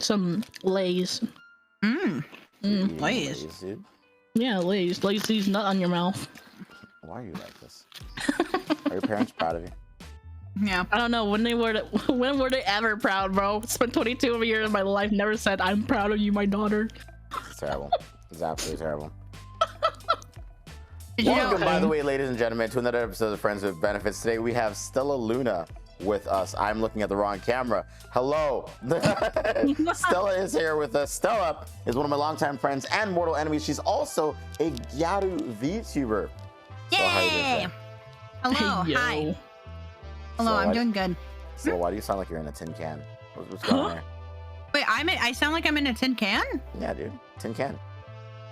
some Lay's. Lay's. Dude. Yeah, Lay's these nut on your mouth. Why are you like this? Are your parents proud of you? Yeah. I don't know when when were they ever proud, bro? Spent 22 years of my life, never said I'm proud of you, my daughter. It's terrible. It's absolutely terrible. Did you Welcome, know? by the way, ladies and gentlemen, to another episode of Friends with Benefits. Today we have Stella Luna with us. I'm looking at the wrong camera. Hello. Stella is here with us. Stella is one of my longtime friends and mortal enemies. She's also a Gyaru VTuber. So how you doing Yay! today? Hello. Hey, yo. Hi. Hello. So I'm doing good. So why do you sound like you're in a tin can? What's going on there? Wait, I sound like I'm in a tin can? Yeah, dude. Tin can.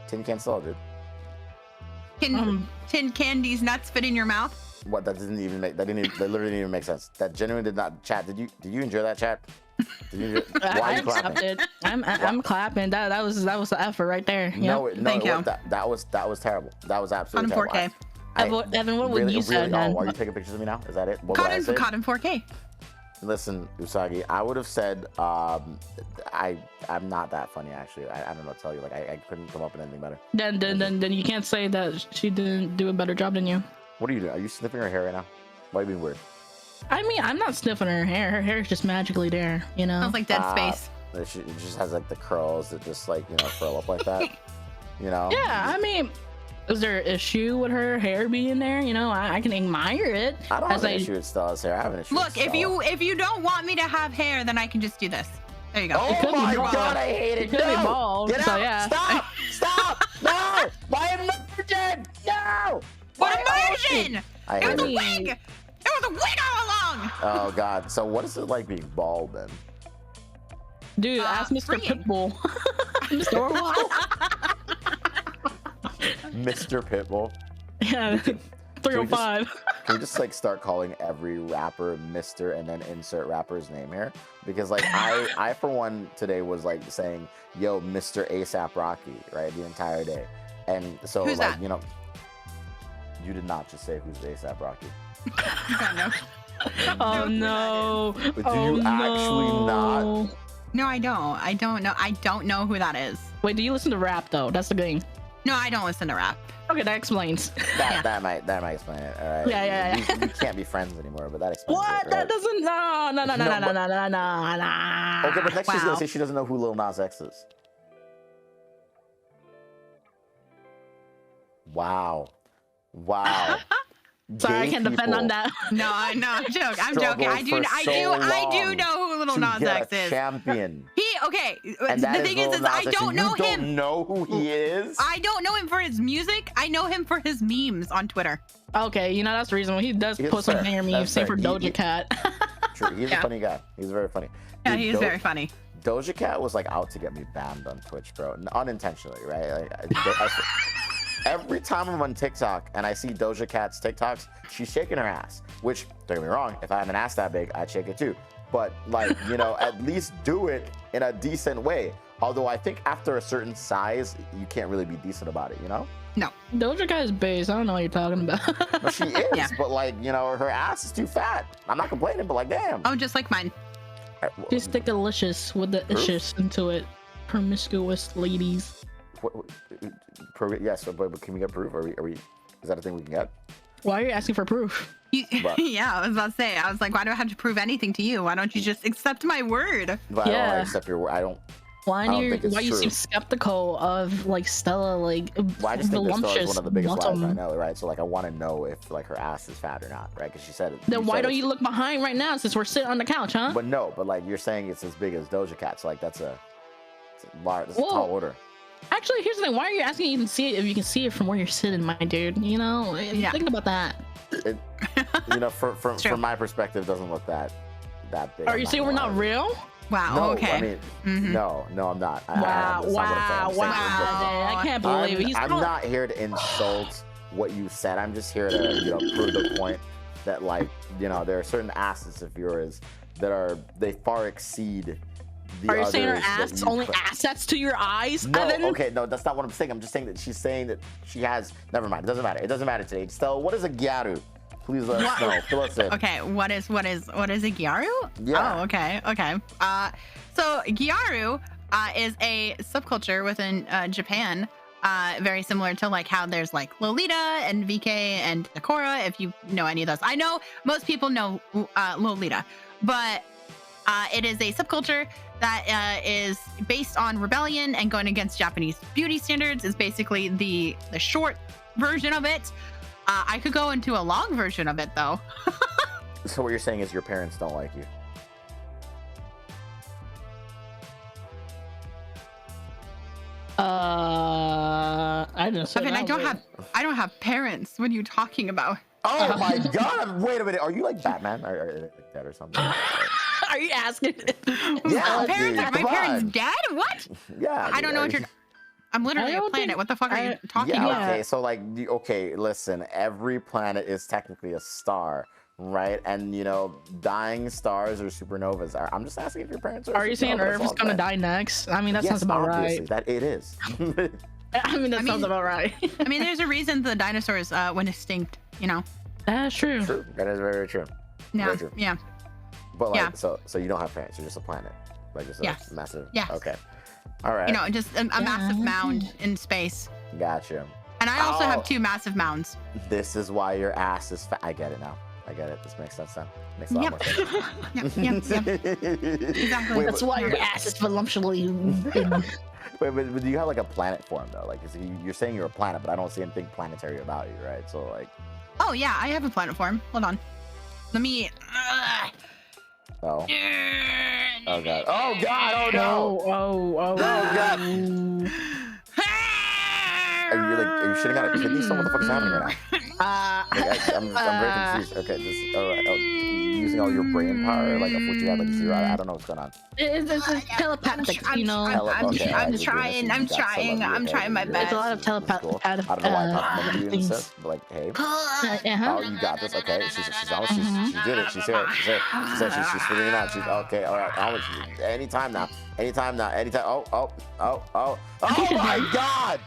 Tin can Stella, dude. Can tin candy's nuts fit in your mouth? What? That literally didn't even make sense. That genuinely did not. Chat, did you enjoy that, chat? Did you enjoy, why are I you clapping? accepted. I'm clapping. That was the effort right there. No, Yeah. Thank you. you. That was terrible. That was absolutely Caught in terrible. 4K. Evan, what would you say then? Oh, are you taking pictures of me now? Is that it? What would I say? Caught in 4K. Listen, Usagi, I would have said I'm not that funny actually. I don't know what to tell you. Like I couldn't come up with anything better. Then you can't say that she didn't do a better job than you. What are you doing? Are you sniffing her hair right now? Why are you being weird? I mean, I'm not sniffing her hair. Her hair is just magically there, you know. Sounds like Dead Space. It just has like the curls that just like curl up like that. You know? Yeah, I mean, is there an issue with her hair being there? You know, I can admire it. I don't have an issue with Stella's hair. I have an issue. Look, with Stella. if you don't want me to have hair, then I can just do this. There you go. Oh could be my bald. god, I hate it. It could be No! bald, Get so out! yeah. Stop! No! My immersion! No! What My immersion? I It hate was a it. wig! It was a wig all along! Oh god. So what is it like being bald then? Dude, ask Mr. freeing. Pitbull. Mr. Orwell. Mr. Pitbull. Yeah, 305. Can we just like start calling every rapper Mr. and then insert rapper's name here? Because like I for one today was like saying, yo, Mr. ASAP Rocky, right? The entire day. And so Who's like, that? you did not just say who's ASAP Rocky. I don't know. Oh no. But do Oh, you actually not? no. No, I don't. I don't know. I don't know who that is. Wait, do you listen to rap though? That's the thing. No, I don't listen to rap. Okay, that explains. That might explain it. All right. Yeah. We can't be friends anymore, but that explains What? it. That Right? doesn't. No. Okay, but next she's Wow. gonna say she doesn't know who Lil Nas X is. Wow. Sorry, I Gay can't defend people on that. No, I'm joking. I'm joking. I do know who Little to Nas get X a is. Champion. Okay. And The that thing Lil is Nas I X, don't and know you him. don't know who he is? I don't know him for his music. I know him for his memes on Twitter. Okay, you know that's the reason why he does Yes, post some sir. banger That's memes. Same fair. for Doja Cat. True. He's a funny guy. He's very funny. Yeah, Dude, he is very funny. Doja Cat was like out to get me banned on Twitch, bro. Unintentionally, right? Every time I'm on TikTok and I see Doja Cat's TikToks, she's shaking her ass. Which, don't get me wrong, if I had an ass that big, I'd shake it too. But like, at least do it in a decent way. Although I think after a certain size, you can't really be decent about it, No. Doja Cat is base. I don't know what you're talking about. No, she is, Yeah. but like, her ass is too fat. I'm not complaining, but like, damn. Oh, just like mine. Just stick delicious with the issues into it. Promiscuous ladies. Yes, but can we get proof? Are we? Is that a thing we can get? Why are you asking for proof? What? Yeah, I was about to say. I was like, why do I have to prove anything to you? Why don't you just accept my word? But I Yeah. don't accept your word. I don't. Why I don't do you think it's why you true. seem skeptical of like Stella like Well, I just think this story is one of the biggest lies I bottom? know, right? So like, I want to know if like her ass is fat or not, right? Because she said it. Then why said don't it's- you look behind right now since we're sitting on the couch, huh? But no, but like you're saying it's as big as Doja Cat, so like that's a Whoa. tall order. Actually, here's the thing. Why are you asking you can see it if you can see it from where you're sitting, my dude? Yeah. Think about that. It, from my perspective, doesn't look that big. Are I'm you saying we're gonna not lie. real? Wow. No, okay. I mean, Mhm. no, I'm not. Wow, that's not what I'm saying. wow. I can't believe it. I'm not here to insult what you said. I'm just here to prove the point that like there are certain assets of yours that they far exceed the Are you saying her others that ass you only put- assets to your eyes? No, Evan? okay, no, that's not what I'm saying. I'm just saying that she's saying that she has. Never mind. It doesn't matter. It doesn't matter today. Stella, what is a gyaru? Please let us know. Fill us in. Okay, what is a Gyaru? Yeah. Oh, okay. So Gyaru is a subculture within Japan, very similar to like how there's like Lolita and VK and Nakora. If you know any of those, I know most people know Lolita, but it is a subculture that is based on rebellion and going against Japanese beauty standards. Is basically the short version of it. I could go into a long version of it though. So what you're saying is your parents don't like you. I didn't say I mean, that, I don't have parents. What are you talking about? Oh my god! Wait a minute. Are you like Batman or like that or something? Are you asking? Yeah, dude, Are my come parents on. dead? What? Yeah. I don't know what you're. I'm literally I a don't planet. think- What the fuck are you talking Yeah. about? Okay. So like, okay. Listen. Every planet is technically a star, right? And you know, dying stars or supernovas. I'm just asking if your parents are. Are you saying supernova, that's Earth all is I'm gonna saying. die next? I mean, that Yes, sounds about obviously, right. That it is. I mean, that I sounds mean- about right. I mean, there's a reason the dinosaurs went extinct. You know. That's true. True. That is very, very true. Yeah. Very true. Yeah. But like, Yeah. so you don't have parents. You're just a planet, like just a Yes. massive. Yes. Okay. All right. You know, just a massive mound in space. Gotcha. And I also Oh. have 2 massive mounds. This is why your ass is fat. I get it now. I get it. This makes sense now. Makes a lot Yep. more sense. Yep. Exactly. Wait, That's why your ass is voluptuously. but do you have like a planet form though? Like, 'cause you're saying you're a planet, but I don't see anything planetary about you, right? So like, Oh yeah, I have a planet form. Hold on. Let me. oh, oh god, oh god, oh no, Oh, God. are you shitting out a kidney stone? What the fuck is happening right now? Like, I'm very confused. Okay, this, all right, using all your brain power, like of which you have like 0. I don't know what's going on. It's telepathic, you know. I'm I'm okay, trying. you're doing this, I'm you got trying. some of I'm your trying my head, It's a lot best. of this is cool. I don't know why I'm talking to you things. this, but like, hey. Uh-huh. Oh, you got this. Okay, she's on. She did it. She's here. She's here. She said she's figuring it out. She's okay. All right. Anytime now. Anytime. Oh my God.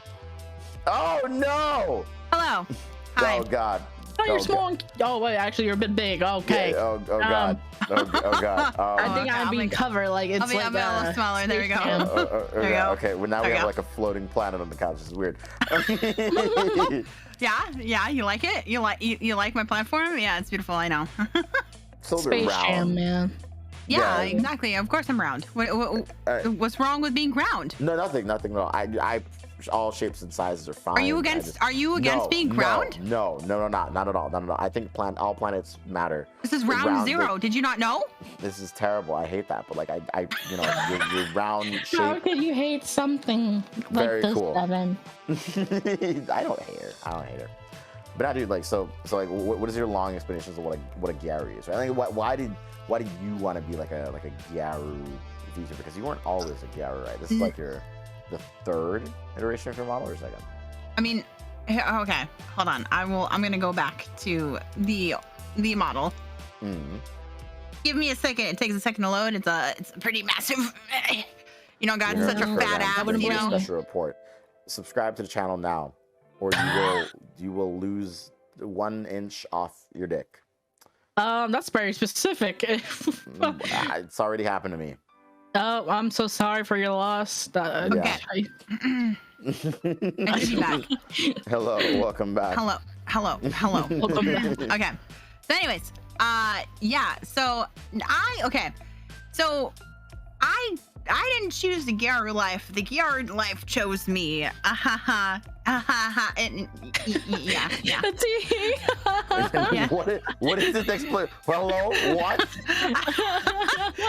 Oh no. Hello. Hi. Oh God. Oh, you're Oh, small. Oh wait, actually, you're a bit big. Okay. Yeah, oh God. Oh God. I think okay, I'm I'll being make- covered. Like it's I'll be like a little smaller. There we go. space jam. There you go. Okay. Well, now There we you have go. like a floating planet on the couch. This is weird. Yeah. You like it? You like my platform? Yeah, it's beautiful. I know. So they're Space round. jam, man. Yeah, Yeah. exactly. Of course I'm round. What's wrong with being round? No, nothing. At all. I all shapes and sizes are fine. Are you against being round? No, not at all. I think all planets matter. This is round 0. Did you not know? This is terrible. I hate that. But like I your round How shape. could you hate something like Very this, cool. Evan? I don't hate her. But I do like so like what is your long explanation of what a Gyaru is? Right? Like why did you want to be like a Gyaru VTuber? Because you weren't always a Gyaru, right? This is like the 3rd iteration of your model or 2nd? I mean, okay, hold on. I'm gonna go back to the model. Mm. Give me a second. It takes a second to load. It's a pretty massive. You know, got You're such a gonna fat program ass. for You the know. special report. Subscribe to the channel now, or you will lose 1 inch off your dick. That's very specific. It's already happened to me. Oh, I'm so sorry for your loss. Yeah. Okay. I should be back. Hello, welcome back. Hello. Welcome back. Okay. So anyways, yeah. So I didn't choose the Gyaru life. The Gyaru life chose me. Yeah. See? Yeah. What is this explanation? Hello, what?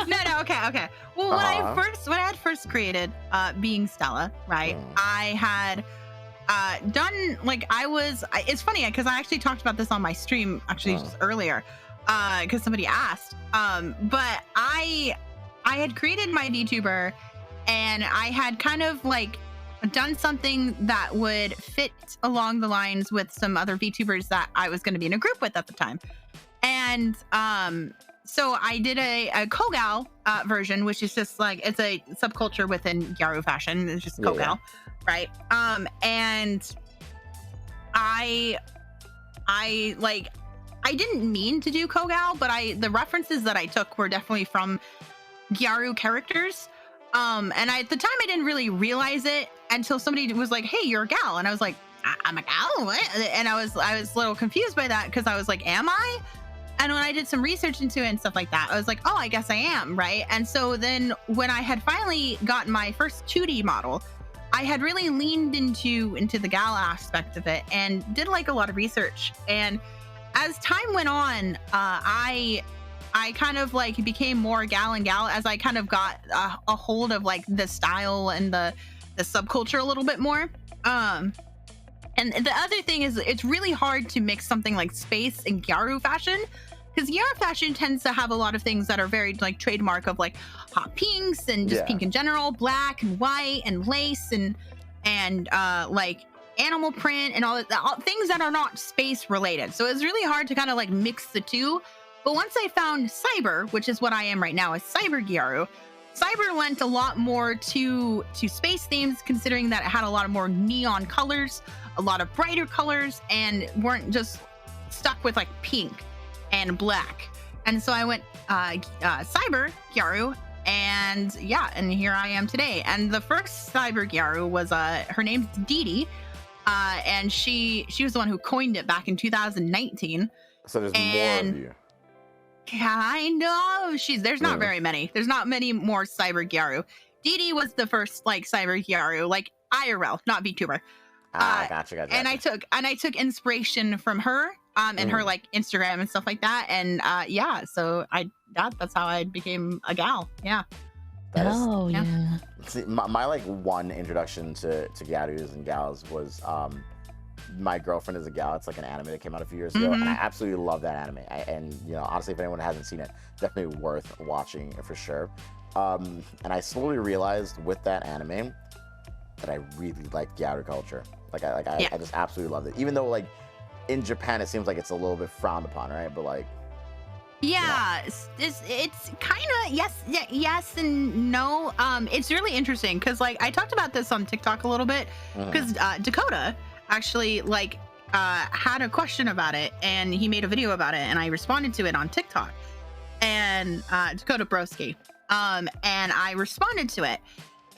No. Okay. Well, when I had first created being Stella, right? I had done like it's funny because I actually talked about this on my stream just earlier because somebody asked. But I had created my VTuber and I had kind of like done something that would fit along the lines with some other VTubers that I was going to be in a group with at the time. And so I did a Kogal version, which is just like, it's a subculture within Gyaru fashion. It's just Kogal, right? And I I didn't mean to do Kogal, but the references that I took were definitely from Gyaru characters. And at the time I didn't really realize it until somebody was like, "Hey, you're a gal," and I was like, "I'm a gal," what? And I was a little confused by that because I was like, "Am I?" And when I did some research into it and stuff like that, I was like, "Oh, I guess I am," right? And so then when I had finally gotten my first 2D model, I had really leaned into the gal aspect of it and did like a lot of research. And as time went on, I kind of like became more gal and gal as I kind of got a hold of like the style and the subculture a little bit more. And the other thing is, it's really hard to mix something like space and Gyaru fashion, because Gyaru fashion tends to have a lot of things that are very like trademark of like hot pinks and just pink in general, black and white and lace and like animal print and all things that are not space related. So it's really hard to kind of like mix the two. But once I found Cyber, which is what I am right now, a Cyber Gyaru, Cyber lent a lot more to space themes, considering that it had a lot of more neon colors, a lot of brighter colors, and weren't just stuck with like pink and black. And so I went Cyber Gyaru, and yeah, and here I am today. And the first Cyber Gyaru was her name's Dee Dee, and she was the one who coined it back in 2019. So there's more of you. Kind of. There's not very many. There's not many more Cyber Gyaru. Dee Dee was the first like Cyber Gyaru, like IRL, not VTuber. Gotcha. And I took inspiration from her, and her like Instagram and stuff like that. And yeah, so that's how I became a gal. Yeah. Yeah. See, my like one introduction to Gyarus and gals was My Girlfriend is a Gal. It's like an anime that came out a few years ago, and I absolutely love that anime. And you know, honestly, if anyone hasn't seen it, definitely worth watching for sure. And I slowly realized with that anime that I really like Gyaru culture. I just absolutely loved it. Even though like in Japan it seems like it's a little bit frowned upon, right? But like, yeah, it's kind of yes and no. It's really interesting because like I talked about this on TikTok a little bit because Dakota actually like had a question about it, and he made a video about it, and I responded to it on TikTok. And Dakota Broski, and I responded to it.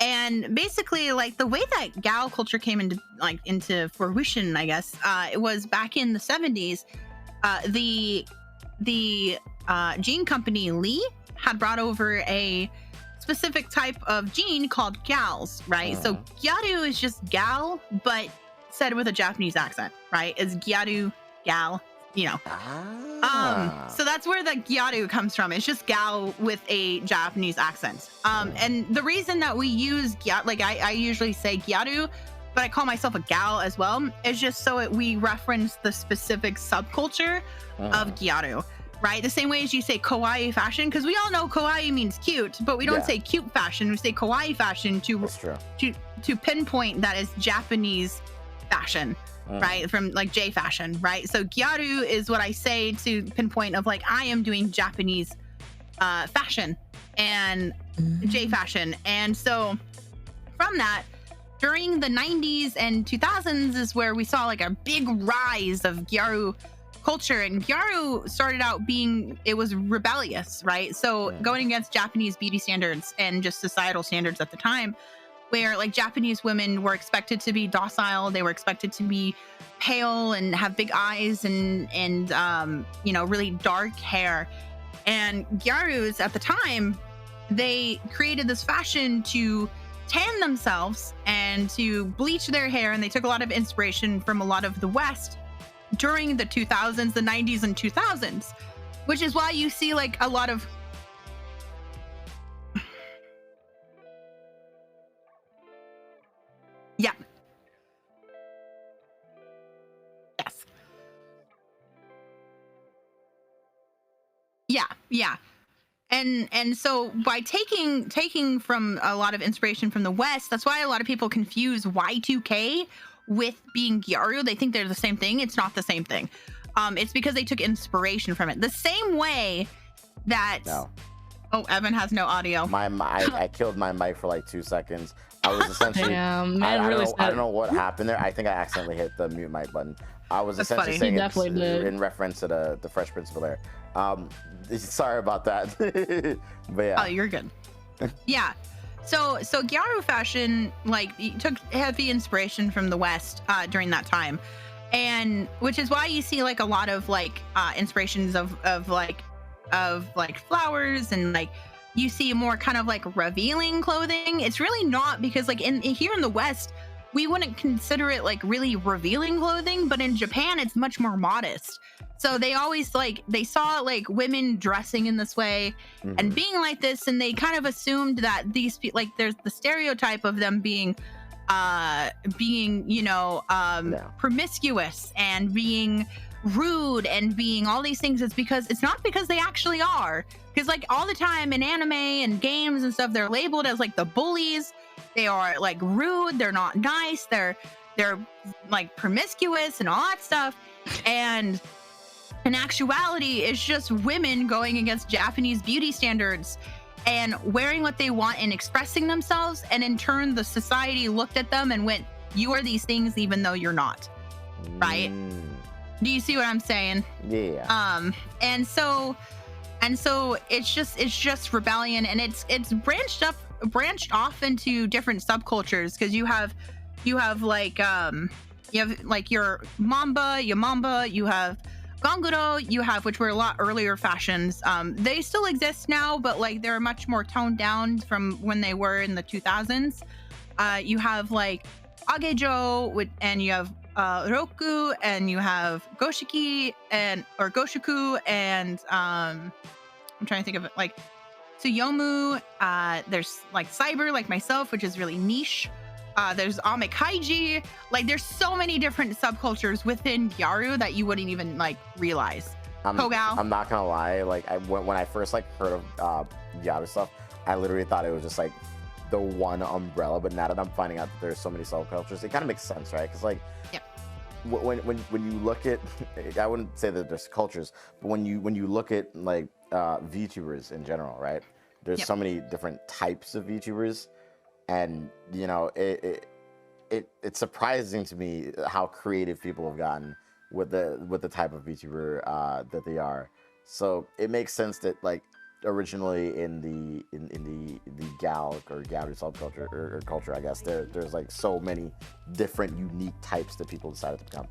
And basically, like the way that gal culture came into fruition, I guess, it was back in the 70s. The jean company Lee had brought over a specific type of jean called gals, right? So Gyaru is just gal, but said with a Japanese accent, right? It's Gyaru, gal, you know. So that's where the Gyaru comes from. It's just gal with a Japanese accent. And the reason that we use like I usually say Gyaru, but I call myself a gal as well, is just so we reference the specific subculture of Gyaru, right? The same way as you say kawaii fashion, because we all know kawaii means cute, but we don't say cute fashion. We say kawaii fashion to pinpoint that it's Japanese fashion, right? From like J fashion, right? So Gyaru is what I say to pinpoint of like I am doing Japanese fashion and J fashion. And so from that, during the 90s and 2000s is where we saw like a big rise of Gyaru culture. And Gyaru started out it was rebellious, right? So going against Japanese beauty standards and just societal standards at the time, where like Japanese women were expected to be docile, they were expected to be pale and have big eyes and you know, really dark hair. And Gyarus at the time, they created this fashion to tan themselves and to bleach their hair, and they took a lot of inspiration from a lot of the West during the 2000s, the 90s and 2000s, which is why you see like a lot of Yeah. And so by taking from a lot of inspiration from the West, that's why a lot of people confuse Y2K with being Gyaru. They think they're the same thing. It's not the same thing. It's because they took inspiration from it. The same way that Oh, Evan has no audio. I killed my mic for like 2 seconds. I was essentially. Damn, I, man, I, really don't, I sad. don't know what happened there. I think I accidentally hit the mute mic button. I was That's essentially funny. saying You it definitely did. in reference to the Fresh Prince of Bel-Air. Sorry about that. But yeah. Oh, you're good. Yeah. So Gyaru fashion like took heavy inspiration from the West during that time, and which is why you see like a lot of like inspirations of flowers, and like you see more kind of like revealing clothing. It's really not, because like here in the West we wouldn't consider it like really revealing clothing, but in Japan it's much more modest. So they always like they saw like women dressing in this way and being like this, and they kind of assumed that these people, like there's the stereotype of them being promiscuous and being rude and being all these things. It's because it's not because they actually are, because like all the time in anime and games and stuff they're labeled as like the bullies. They are like rude, they're not nice, they're like promiscuous and all that stuff. And in actuality, it's just women going against Japanese beauty standards and wearing what they want and expressing themselves. And in turn, the society looked at them and went, you are these things even though you're not. Right? Do you see what I'm saying? Yeah. And so it's just rebellion, and it's branched off into different subcultures, because you have like your Mamba, you have Gonguro, you have, which were a lot earlier fashions. They still exist now, but like they're much more toned down from when they were in the 2000s. You have like Agejo, and you have Roku, and you have Goshiki or Goshiku, and I'm trying to think of it, like Tsuyomu. There's like Cyber, like myself, which is really niche. There's Amekaiji. Like there's so many different subcultures within Gyaru that you wouldn't even like realize. Kogal. I'm not gonna lie. Like when I first like heard of Gyaru stuff, I literally thought it was just like the one umbrella. But now that I'm finding out that there's so many subcultures, it kind of makes sense, right? Because like, when you look at, I wouldn't say that there's cultures, but when you look at like VTubers in general, right? There's so many different types of VTubers. And you know, it's surprising to me how creative people have gotten with the type of VTuber that they are. So it makes sense that like originally in the Gal or Gyaru subculture or culture, I guess there's like so many different unique types that people decided to become.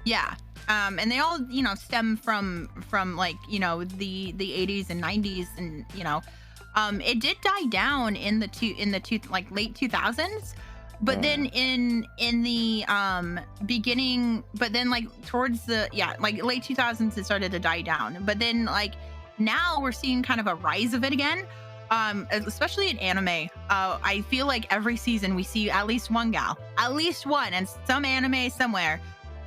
Yeah. And they all, stem from like, the 80s and 90s, and it did die down in the late 2000s, but then in the beginning, but then like towards the late 2000s it started to die down. But then like now we're seeing kind of a rise of it again, especially in anime. I feel like every season we see at least one gal, and some anime somewhere.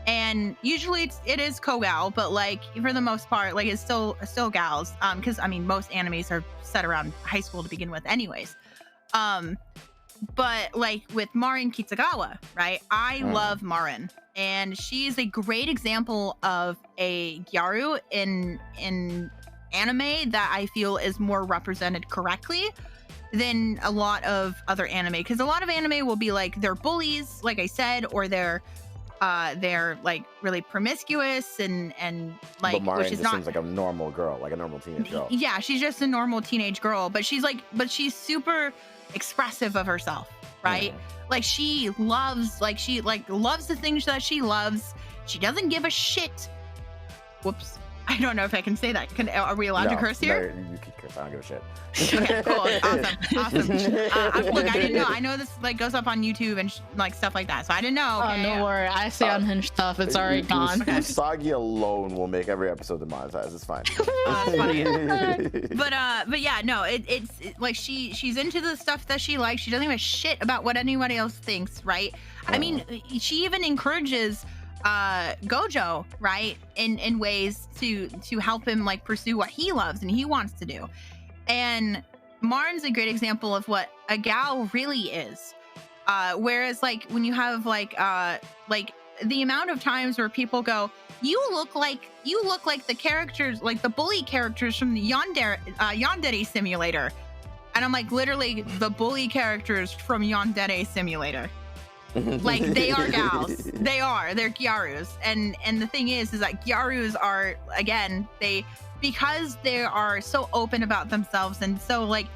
And usually it is Kogal, but like for the most part, like it's still gals. Because I mean most animes are set around high school to begin with, anyways. But like with Marin Kitagawa, right? I love Marin, and she's a great example of a Gyaru in anime that I feel is more represented correctly than a lot of other anime. Because a lot of anime will be like they're bullies, like I said, or they're like really promiscuous and like, but Marin which is just not seems like a normal girl, like a normal teenage girl. Yeah, she's just a normal teenage girl, but she's super expressive of herself, right? Like she loves the things that she loves. She doesn't give a shit. Whoops. I don't know if I can say that. Are we allowed to curse here? No, you can curse. I don't give a shit. Okay, cool. Awesome. Look, I didn't know. I know this like goes up on YouTube and like stuff like that, so I didn't know. Okay, don't worry. I say unhinged stuff. It's already gone. Usagi alone will make every episode demonetized. It's fine. That's funny. But yeah, no, it's like she's into the stuff that she likes. She doesn't give a shit about what anybody else thinks, right? I mean, she even encourages Gojo, right, in ways to help him like pursue what he loves and he wants to do. And Marin's a great example of what a gal really is. Whereas like when you have like the amount of times where people go, you look like the characters, like the bully characters from the Yandere Simulator. And I'm like, literally the bully characters from Yandere Simulator. Like, they are gals. They're Gyarus. And the thing is that Gyarus are, again, because they are so open about themselves and so like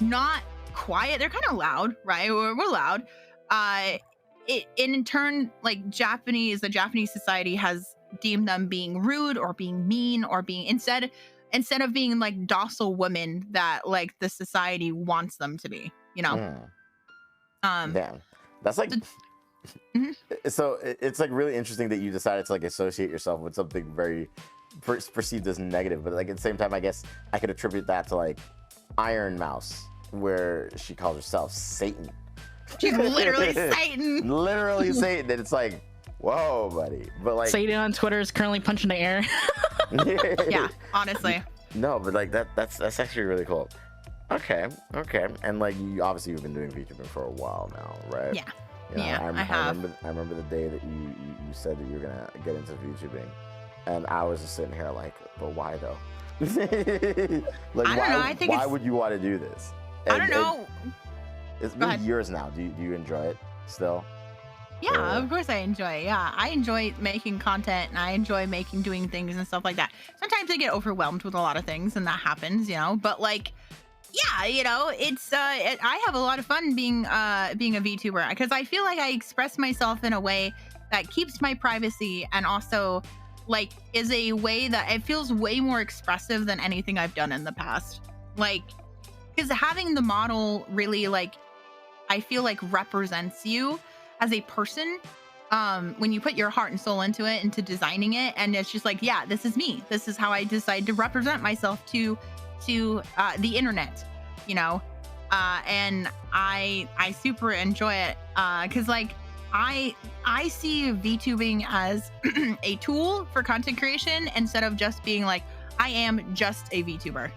not quiet, they're kind of loud, right? We're loud. In turn, like the Japanese society has deemed them being rude or being mean or being instead of being like docile women that like the society wants them to be, you know. Damn, that's like so it's like really interesting that you decided to like associate yourself with something very perceived as negative, but like at the same time I guess I could attribute that to like Iron Mouse, where she calls herself Satan. She's literally Satan. Literally Satan. And it's like, whoa, buddy. But like Satan on Twitter is currently punching the air. Yeah, honestly. No, but like that's actually really cool. Okay. And like you've been doing VTubing for a while now, right? Yeah. You know, Yeah, I have. I remember the day that you said that you were gonna get into VTubing, and I was just sitting here like, but why though? Like, I don't know. I think why would you want to do this? I don't know. It's been years now. Do you enjoy it still? Yeah, of course I enjoy it. Yeah, I enjoy making content and I enjoy doing things and stuff like that. Sometimes I get overwhelmed with a lot of things and that happens, you know, but like, yeah, you know, it's, I have a lot of fun being a VTuber because I feel like I express myself in a way that keeps my privacy and also like is a way that it feels way more expressive than anything I've done in the past. Like, because having the model really like, I feel like represents you as a person when you put your heart and soul into it, into designing it, and it's just like, yeah, this is me. This is how I decide to represent myself to the internet, you know, and I super enjoy it because like I see VTubing as a tool for content creation instead of just being like I am just a VTuber,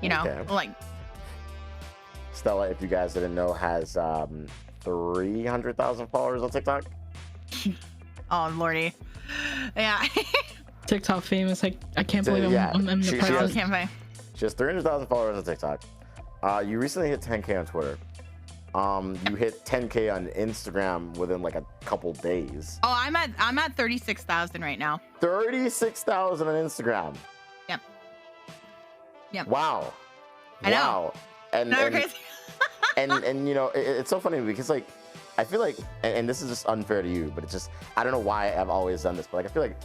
you know, like. Stella, if you guys didn't know, has 300,000 followers on TikTok. Oh lordy, yeah. TikTok famous. Like I can't believe I'm the she president. She has 300,000 followers on TikTok. You recently hit 10K on Twitter. You hit 10K on Instagram within like a couple days. Oh, I'm at 36,000 right now. 36,000 on Instagram. Yep. Wow. I know. And you know, it's so funny because like I feel like, and this is just unfair to you, but it's just, I don't know why I've always done this, but like I feel like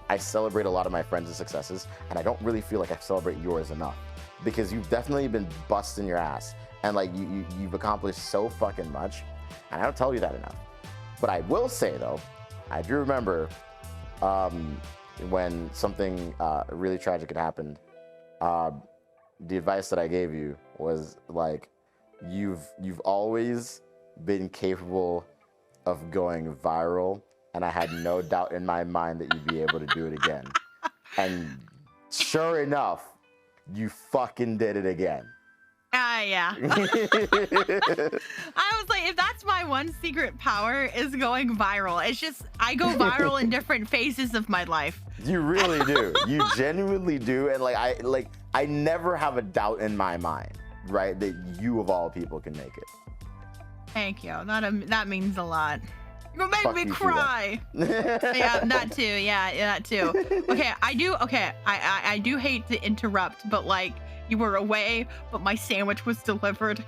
I celebrate a lot of my friends' successes and I don't really feel like I celebrate yours enough because you've definitely been busting your ass and like you've accomplished so fucking much, and I don't tell you that enough. But I will say though, I do remember when something really tragic had happened, the advice that I gave you was like, you've always been capable of going viral, and I had no doubt in my mind that you'd be able to do it again. And sure enough, you fucking did it again. Yeah. I was like, if that's my one secret power is going viral, it's just I go viral in different phases of my life. You really do. You genuinely do, and like I never have a doubt in my mind, right, that you of all people can make it. Thank you. That means a lot. You make me cry. Yeah, that too. Yeah, that too. Okay, I do hate to interrupt, but like you were away, but my sandwich was delivered.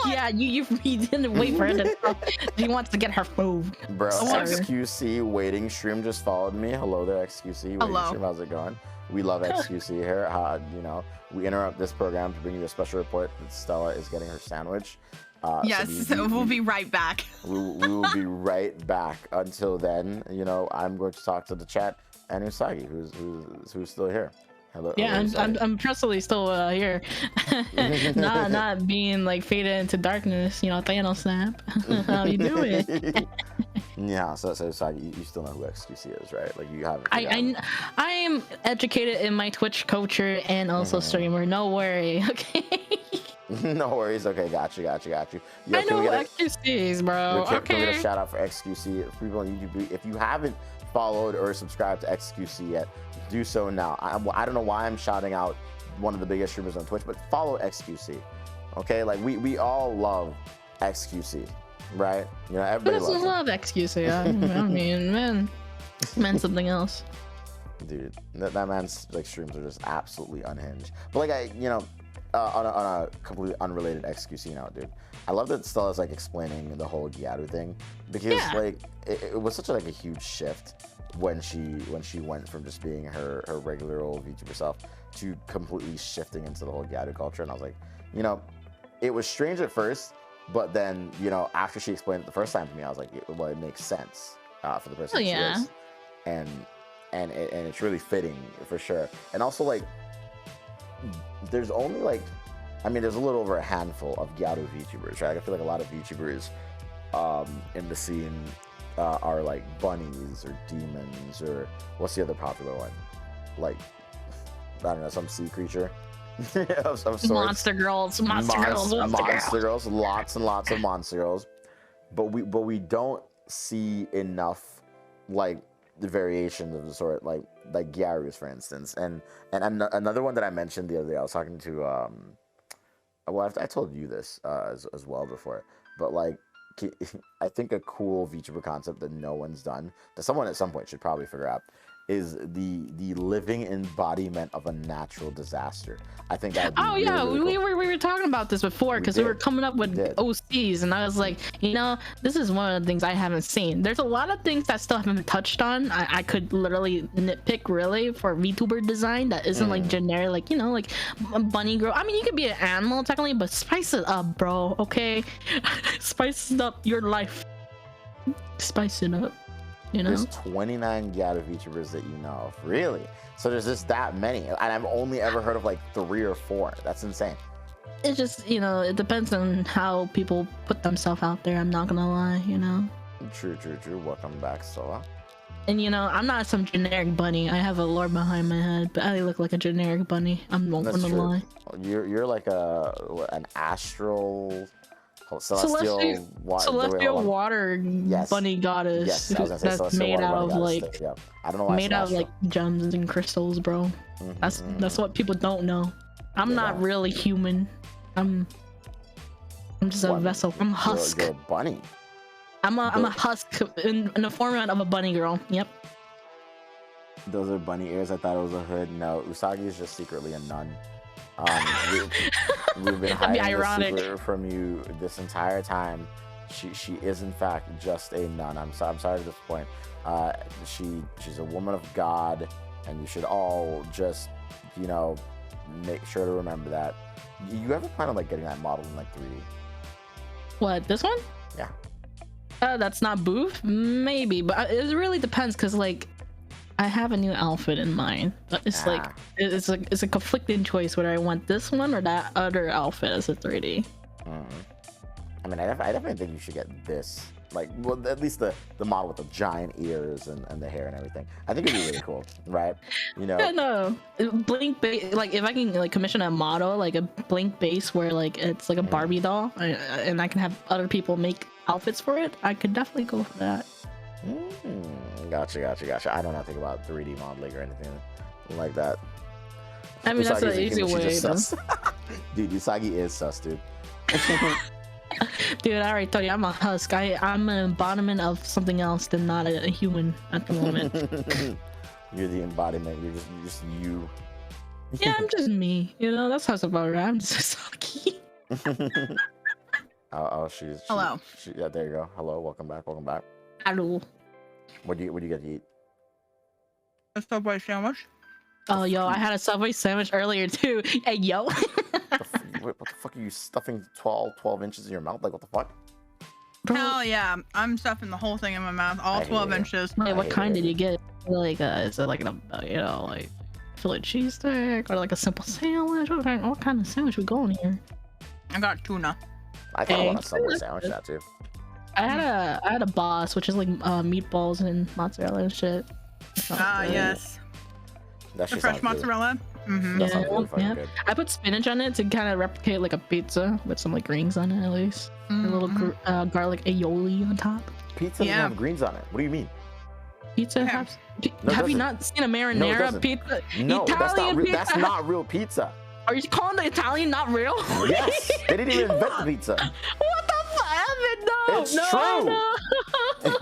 Yeah, you didn't wait for her to stop. She wants to get her food. Bro, XQC waiting stream just followed me. Hello there, XQC waiting stream. How's it going? We love XQC here. You know, we interrupt this program to bring you a special report that Stella is getting her sandwich. Yes, so we'll be right back. We will be right back. Until then, you know, I'm going to talk to the chat and Usagi, who's still here. Hello. Yeah, I'm personally still here, not being like faded into darkness. You know, Thanos snap. How you doing? Yeah, so Usagi, you still know who XQC is, right? Like you have. I am educated in my Twitch culture and also streamer. No worry, okay. No worries. Okay, got you. Yo, I know XQCs, bro. Can we get a shout out for XQC? People on YouTube, if you haven't followed or subscribed to XQC yet, do so now. I don't know why I'm shouting out one of the biggest streamers on Twitch, but follow XQC. Okay, like we all love XQC, right? You know, everybody loves him. love XQC. I mean, man, something else. Dude, that man's like streams are just absolutely unhinged. But like on a completely unrelated XQC note, dude, I love that Stella's like explaining the whole Gyaru thing, because like it was such a huge shift when she went from just being her regular old VTuber self to completely shifting into the whole Gyaru culture. And I was like, it was strange at first, but then after she explained it the first time to me, I was like, well, it makes sense for the person she is, and it's really fitting for sure. And also like, there's only there's a little over a handful of Gyaru VTubers, right? I feel like a lot of VTubers in the scene are like bunnies or demons, or what's the other popular one? Like, I don't know, some sea creature of sorts. Monster girls, monster girls, lots and lots of monster girls. But we don't see enough like the variations of the sort, like Gyaru's, for instance. And another one that I mentioned the other day, I was talking to I told you this as well before, but like, I think a cool VTuber concept that no one's done, that someone at some point should probably figure out, is the living embodiment of a natural disaster. I think that. Oh yeah, really cool. we were talking about this before, because we were coming up with OCs, and I was like, this is one of the things I haven't seen. There's a lot of things that still haven't been touched on. I could literally nitpick really for VTuber design that isn't like generic, like like a bunny girl. I mean, you could be an animal technically, but spice it up, bro. Okay, spice up your life. Spice it up. There's 29 Gyaru VTubers that you know of, really? So there's just that many, and I've only ever heard of like 3 or 4. That's insane. It just, it depends on how people put themselves out there. I'm not gonna lie, True. Welcome back, Sola. And I'm not some generic bunny. I have a lore behind my head, but I look like a generic bunny. I'm not gonna lie. You're like an astral. Celestial water bunny goddess. Yes, I was gonna say that's made out of like I don't know why made out of like gems and crystals, bro. That's what people don't know. I'm not really human. I'm just a vessel. I'm a husk. You're a bunny. I'm a husk in the format of a bunny girl. Yep. Those are bunny ears. I thought it was a hood. No, Usagi is just secretly a nun. We've been hiding the secret from you this entire time. She is in fact just a nun. I'm sorry to disappoint. She's a woman of God, and you should all just make sure to remember that. You ever plan on like getting that model in like 3D? What, this one? Yeah. That's not Booth? Maybe, but it really depends, because like I have a new outfit in mind, but it's like it's a conflicting choice whether I want this one or that other outfit as a 3D. I mean, I definitely think you should get this, like, well, at least the model with the giant ears and the hair and everything. I think it'd be really cool, right? Yeah, no, Blink base, like if I can like commission a model like a Blink base where like it's like a Barbie doll, and I can have other people make outfits for it, I could definitely go for that. Gotcha. I don't know anything about 3D modeling or anything like that. I mean, that's an easy way. Dude, Usagi is sus, dude. Dude, I already told you, I'm a husk. I'm an embodiment of something else than not a human at the moment. You're the embodiment. You're just you. Yeah, I'm just me. That's how it's about it. I'm just Usagi. She's hello. Yeah, there you go. Hello, welcome back. Hello. What do you get to eat? A Subway sandwich. Oh, yo, I had a Subway sandwich earlier too. Hey, yo. What the fuck are you stuffing 12 inches in your mouth? Like, what the fuck? Bro. Hell yeah, I'm stuffing the whole thing in my mouth, all 12 inches. Hey, what kind did you get? Like, is it like like Philly cheesesteak or like a simple sandwich? What kind of sandwich we going here? I got tuna. I kind of want a Subway sandwich that too. I had a boss, which is like meatballs and mozzarella and shit. Yes. That the fresh mozzarella. Good. I put spinach on it to kind of replicate like a pizza with some like greens on it at least. A little garlic aioli on top. Pizza doesn't have greens on it. What do you mean? Pizza Okay. have No, it have you doesn't. not seen a No, it marinara doesn't. pizza? No, that's not Italian real. That's pizza? not real pizza. Are you calling the Italian not real? Yes, they didn't even invent the pizza. What the fuck, Evan? No, It's no, true. no.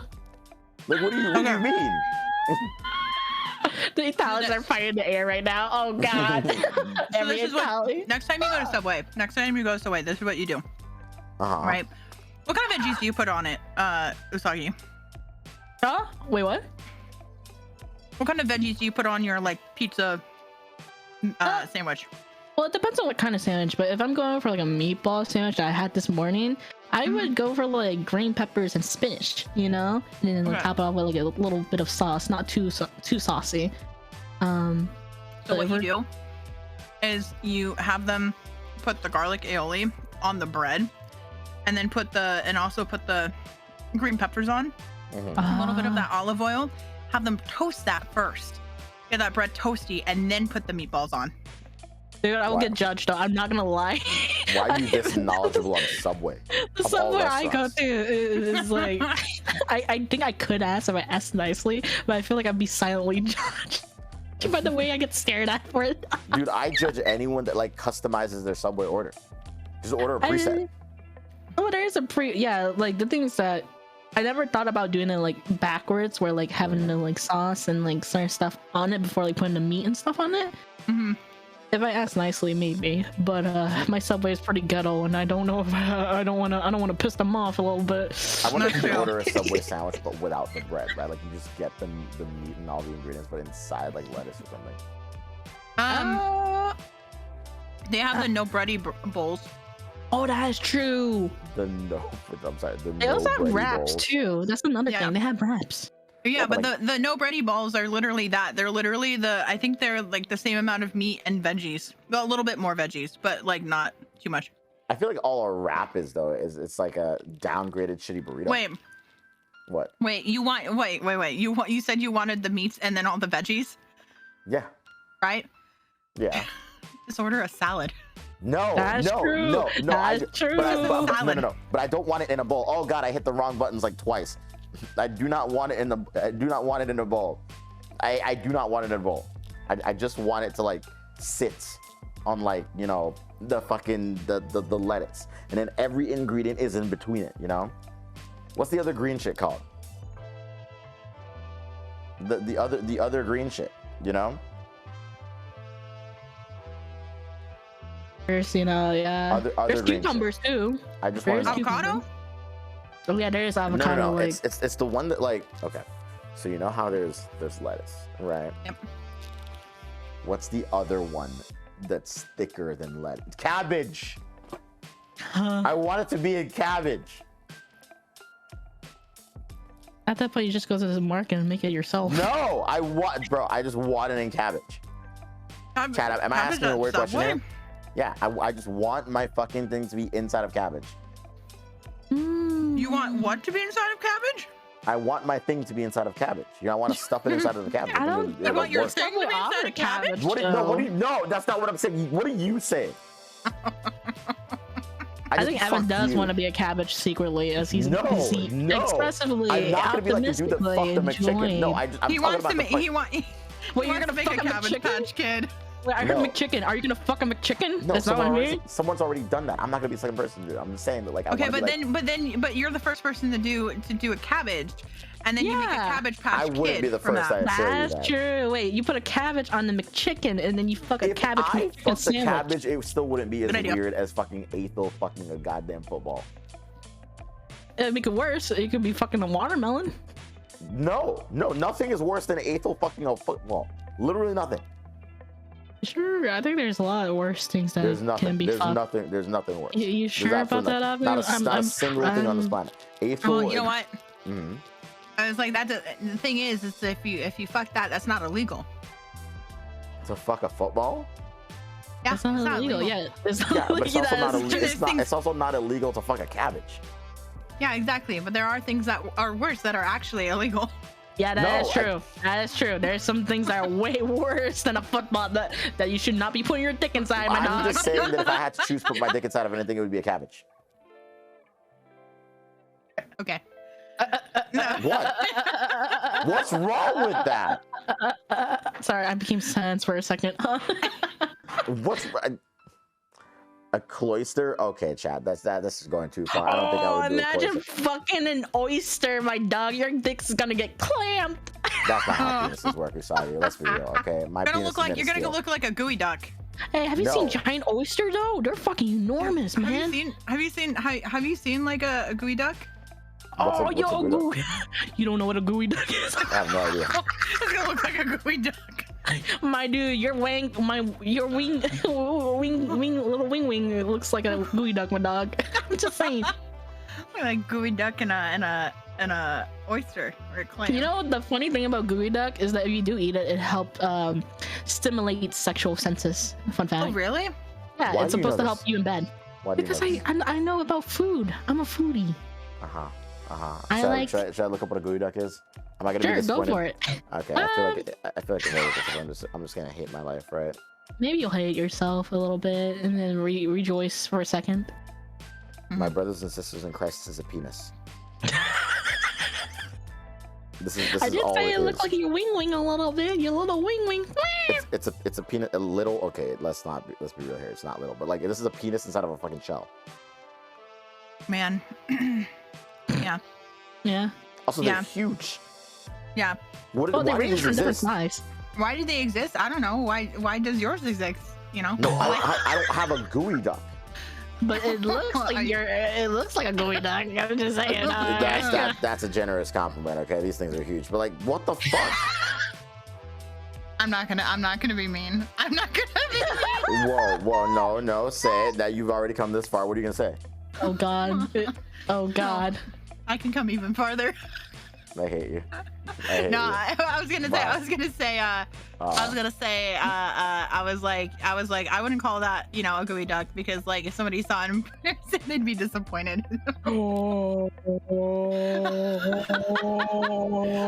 Like, what do you mean? The Italians are fighting the air right now. Oh god. So Every this is what, Italian. next time you go to Subway, this is what you do, Uh-huh. right? What kind of veggies do you put on it, Usagi? Huh? Wait, what? What kind of veggies do you put on your like pizza sandwich? Well, it depends on what kind of sandwich, but if I'm going for like a meatball sandwich that I had this morning, I would go for like green peppers and spinach, you know, and then Okay. top it off with like a little bit of sauce, not too saucy. So but what if you we're- do is you have them put the garlic aioli on the bread, and then also put the green peppers on, Mhm. a little bit of Ah. that olive oil. Have them toast that first. Get that bread toasty, and then put the meatballs on. Dude, I will Why? get judged though. I'm not gonna lie. Why are you this knowledgeable on Subway? The of all somewhere I go restaurants? to is like, I think I could ask if I asked nicely, but I feel like I'd be silently judged by the way I get stared at for it. Dude, I judge anyone that like customizes their Subway order. Just order a preset. Oh, there is a yeah, like the thing is that I never thought about doing it like backwards, where like having the like sauce and like certain stuff on it before like putting the meat and stuff on it. Mhm. If I ask nicely, maybe, but my Subway is pretty ghetto, and I don't know if I don't want to piss them off a little bit. I wonder if you True. could order a Subway sandwich but without the bread, right? Like you just get the meat and all the ingredients, but inside like lettuce or something. They have the no bready bowls. Oh, that is true. I'm sorry. The They also have bready wraps bowls. too. That's another Yeah. thing. They have wraps. Yeah, Oh, but but the no bready balls are literally that. They're literally I think they're like the same amount of meat and veggies. Well, a little bit more veggies, but like not too much. I feel like all a wrap is though is it's like a downgraded shitty burrito. Wait, What? you said you wanted the meats and then all the veggies, Yeah. right? Yeah. Just order a salad. No, That's no, true. no, no. That's true. No, Salad. no. But I don't want it in a bowl. Oh God, I hit the wrong buttons like twice. I do not want it in the. I do not want it in a bowl. I do not want it in a bowl. I just want it to like sit on like the fucking the lettuce, and then every ingredient is in between it. You know, what's the other green shit called? The other green shit. You know. There's yeah. Other There's green shit. cucumbers too. I just There's want to. Avocado? Oh yeah, there is No, avocado. no, no. Like, It's the one that like okay. So you know how there's lettuce, right? Yep. What's the other one that's thicker than lettuce? Cabbage. I want it to be in cabbage. at that point, you just go to the market and make it yourself. No, I just want it in cabbage. Chad, am I asking a weird question here? Yeah, I just want my fucking thing to be inside of cabbage. You want what to be inside of cabbage? I want my thing to be inside of cabbage. I want to stuff it inside of the cabbage. I don't- It I would want your work. thing to be inside of cabbage? No, that's not what I'm saying. What are you saying? I think Evan fuck does you. want to be a cabbage secretly, as he's No, expressively, I'm not gonna be like the dude that optimistically fucked the McChicken. No, enjoying. I'm He talking wants about to the make. fuck- He want. Wait, you're wants gonna to make fuck a a cabbage McChicken? patch kid. Wait, I heard No. McChicken. Are you gonna fuck a McChicken? No, That's not what I mean. someone's already done that. I'm not gonna be the second person to do it. I'm just saying that like I Okay, wanna but be like, but you're the first person to do a cabbage, and then you make a Yeah. cabbage patch I wouldn't kid be the from first. that. I assure you That's that. true. Wait, you put a cabbage on the McChicken, and then you fuck a If cabbage I McChicken fucked the sandwich. cabbage, it still wouldn't be as Good idea. weird as fucking Athel fucking a goddamn football. It'd make it worse. It could be fucking a watermelon. No, nothing is worse than Athel fucking a football. Literally nothing. Sure, I think there's a lot of worse things that There's can nothing. be There's fucked. nothing. There's nothing worse. You There's sure about absolutely that, nothing. Evan? Not a single thing on this planet. Athel. Well, you know what? Mhm. I was like, the thing is if you fuck that, that's not illegal. To fuck a football? Yeah, That's not illegal. Yeah, it's not Yeah, but it's also not illegal. illegal. There's things- It's also not illegal to fuck a cabbage. Yeah, exactly. But there are things that are worse that are actually illegal. Yeah, that is No, true. That is true. There's some things that are way worse than a football that you should not be putting your dick inside, my I'm dog. just saying that if I had to choose put my dick inside of anything, it would be a cabbage. Okay. What? What's wrong with that? Sorry, I became silent for a second. What's a cloister? Okay, Chad, this is going too far. I don't think I would do a imagine cloister. fucking an oyster, my dog. Your dick's gonna get clamped. That's not how penises work, Usagi. Let's be real, okay? My You're gonna penis look like is minuscule. look like a gooey duck. Hey, have you No. seen giant oysters though? They're fucking enormous, man. Have you seen like a gooey duck? What's a- Oh, what's a yo, gooey duck? gooey. You don't know what a gooey duck is? I have no idea. It's gonna look like a gooey duck. My dude, your wing, little wing. It looks like a gooey duck, my dog. I'm just saying. Like gooey duck and a oyster or a clam. You know the funny thing about gooey duck is that if you do eat it, it helps stimulate sexual senses. Fun fact. Oh really? Yeah, Why it's do you know supposed to help this? you in bed. Why do you Because know this? I know about food. I'm a foodie. Uh-huh. I Should, like- should I look up what a gooey duck is? Am I gonna be Sure, go disappointed? for it. Okay, I feel like it's hilarious because I'm just gonna hate my life, right? Maybe you'll hate yourself a little bit and then rejoice for a second. My brothers and sisters in Christ, this is a penis. This I is did all say it is. looked like you wing a little bit. Your little wing. It's a penis, a little. Okay, let's be real here. It's not little, but like this is a penis inside of a fucking shell. Man. Yeah. Yeah. Also, Yeah. they're huge. Yeah. What? Oh, they Why do range these from different exist? size. Why do they exist? I don't know. Why does yours exist? You know? No, I don't have a gooey duck. But it looks like it looks like a gooey duck. I'm just saying. That's a generous compliment. Okay, these things are huge, but like, what the fuck? I'm not gonna be mean. I'm not gonna be mean. Whoa, no, say it. That you've already come this far. What are you gonna say? Oh God. Oh God. I can come even farther. I hate you. I hate No, you. I was gonna say, I was like, I wouldn't call that, you know, a gooey duck because like if somebody saw it in person, they'd be disappointed. Oh.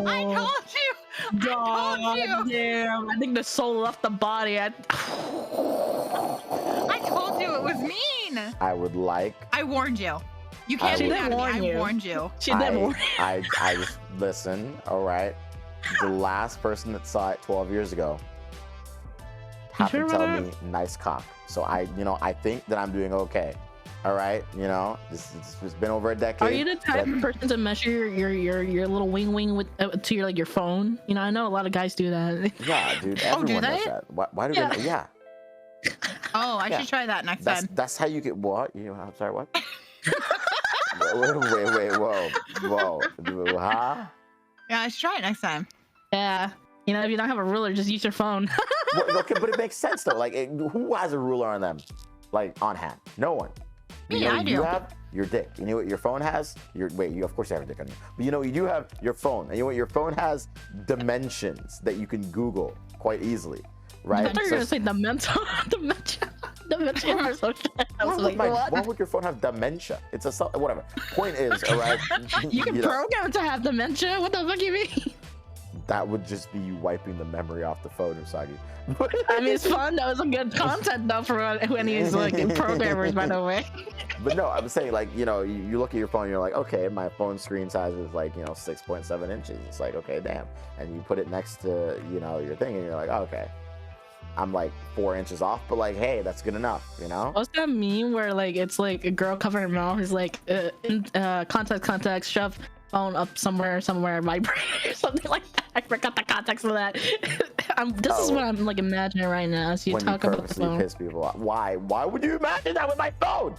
I told you. God told you. damn. I think the soul left the body. I told you it was mean. I would like. I warned you. You can't She be did mad at me. warn I you. warned you. She did warn. I just listen. All right. The last person that saw it 12 years ago happened to sure tell about me nice cock. So I think that I'm doing okay. All right. You know, this has been over a decade. Are you the type of person to measure your little wing with to your like your phone? You know, I know a lot of guys do that. Yeah, dude. Oh, do Everyone does they? that. Why do Yeah. they? Yeah. Oh, I Yeah. should try that next That's time. that's how you get what? I'm sorry. What? wait. Whoa. Huh? Yeah, I should try it next time. Yeah. You know, if you don't have a ruler, just use your phone. Well, okay, but it makes sense though. Like, who has a ruler on them? Like on hand? No one. You Me, know I what do. you have? Your dick. You know what your phone has? You of course you have a dick on you. But you know, you do have your phone. And you know what your phone has? Dimensions that you can Google quite easily. Right? I thought you were gonna say dementia. Dementia or something. I was like, why what? would your phone have dementia? It's whatever. Point is, all right. You can know, program to have dementia. What the fuck you mean? that would just be you wiping the memory off the phone, Usagi. I mean, it's fun. That was a good content though for when he's like programmers, by the way. But no, I'm saying like, you know, you look at your phone and you're like, okay, my phone screen size is like, 6.7 inches. It's like, okay, damn. And you put it next to, your thing and you're like, okay, I'm like 4 inches off, but like, hey, that's good enough, What's that meme where like it's like a girl covering her mouth is like context, shove phone up somewhere, vibrate or something like that. I forgot the context of that. This is what I'm like imagining right now as you when talk you about the purposely phone. piss people off. Why would you imagine that with my phone?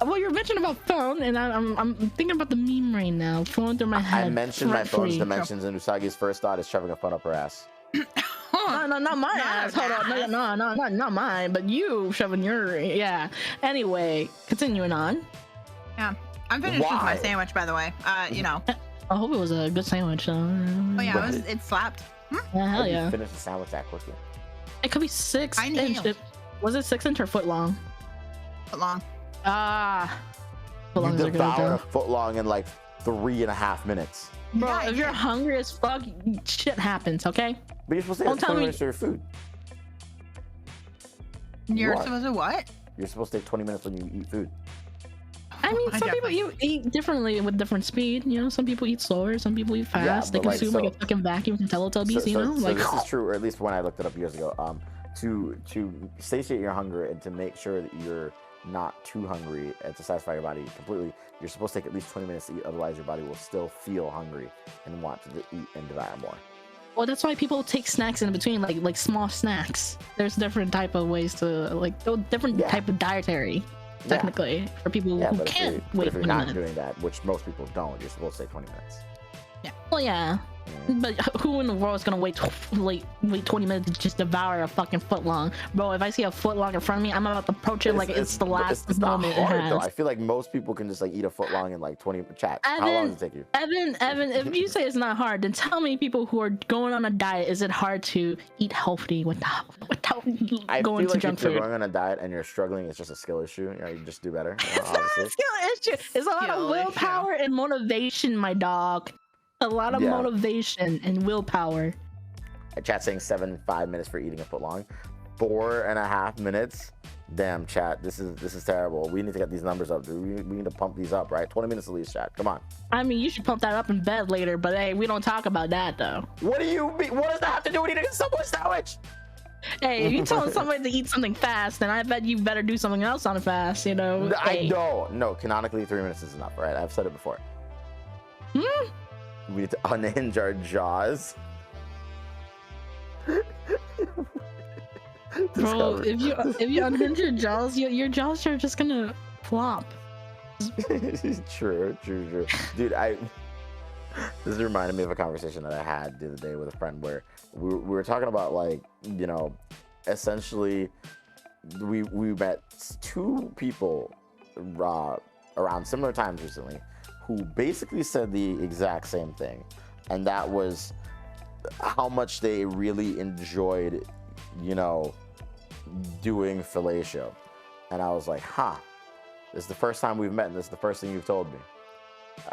Well, you're mentioning about phone, and I'm thinking about the meme right now. Phone through my head. I mentioned my phone's rent-free. dimensions, and Usagi's first thought is shoving a phone up her ass. No, not my ass. Hold on, no, not mine. But you shoving your Anyway, continuing on. Yeah. I'm finished with my Why? sandwich, by the way. I hope it was a good sandwich. Though. Oh yeah, What? it slapped. Yeah, How hell do you yeah. finish the sandwich that quickly? It could be 6 I inch. nailed. Was it 6 inch or foot long? Foot long. Foot long You is a good devour a though. foot long in like 3.5 minutes. Bro, Yeah, I if you're did. hungry as fuck, shit happens. Okay. But you're supposed to Don't take tell 20 me- minutes for your food. You're What? supposed to what? You're supposed to take 20 minutes when you eat food. I I mean, some people eat differently with different speed. You know, some people eat slower, some people eat fast. They consume like a fucking vacuum from Teletubbies. You know, like this is true, or at least when I looked it up years ago. To satiate your hunger and to make sure that you're not too hungry and to satisfy your body completely, you're supposed to take at least 20 minutes to eat. Otherwise, your body will still feel hungry and want to eat and devour more. Well, that's why people take snacks in between, like small snacks. There's different type of ways to different type of dietary. Technically, for people who can't wait. If you're not doing that, which most people don't, you're supposed to say 20 minutes. Yeah. Well, yeah. But who in the world is gonna wait 20 minutes to just devour a fucking foot long, bro? If I see a foot long in front of me, I'm about to approach it like it's the last moment not hard, it has. Though. I feel like most people can just like eat a foot long in like 20 chat. How long does it take you? Evan, if you say it's not hard, then tell me people who are going on a diet, is it hard to eat healthy without going to junk food? If you're going on a diet and you're struggling, it's just a skill issue. You know, you just do better. You know, it's not a skill issue. It's a lot of willpower and motivation, my dog. A lot of motivation and willpower. Chat saying 5 minutes for eating a foot long, 4.5 minutes. Damn, chat, this is terrible. We need to get these numbers up, dude. We need to pump these up, right? 20 minutes at least, chat. Come on. I mean, you should pump that up in bed later, but hey, we don't talk about that though. What do you mean? What does that have to do with eating a Subway sandwich? Hey, if you telling somebody to eat something fast, then I bet you better do something else on it fast. You know. No. Canonically, 3 minutes is enough, right? I've said it before. We need to unhinge our jaws. Bro, if you unhinge your jaws, your jaws are just gonna flop. True. Dude, this reminded me of a conversation that I had the other day with a friend where we were talking about, like, you know, essentially we met two people around similar times recently who basically said the exact same thing, and that was how much they really enjoyed, you know, doing fellatio. And I was like, this is the first time we've met, and this is the first thing you've told me.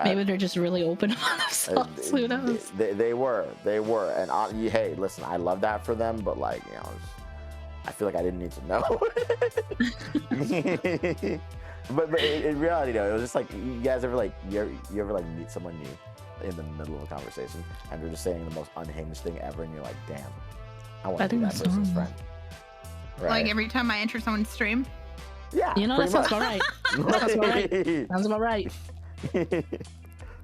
Maybe they're just really open about themselves. Who knows? They were, and hey, listen, I love that for them, but like, you know, I feel like I didn't need to know. But in reality, though, it was just like, you guys ever like, you ever like meet someone new in the middle of a conversation and they're just saying the most unhinged thing ever, and you're like, damn, I want to be that person's friend. Right? Like every time I enter someone's stream. Yeah, you know, that sounds about right. Sounds about right.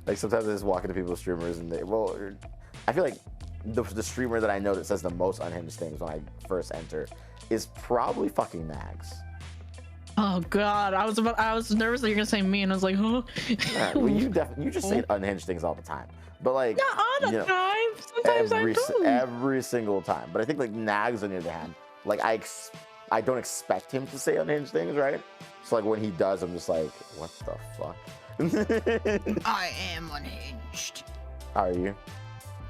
Like sometimes I just walk into people's streamers and I feel like the streamer that I know that says the most unhinged things when I first enter is probably fucking Nags. Oh god, I was nervous that you're gonna say me, and I was like, huh? Yeah, well, you just say unhinged things all the time, but like not all the time. Sometimes I do. Every single time. But I think like Nags, on the other hand, like I don't expect him to say unhinged things, right? So like when he does, I'm just like, what the fuck? I am unhinged. How are you?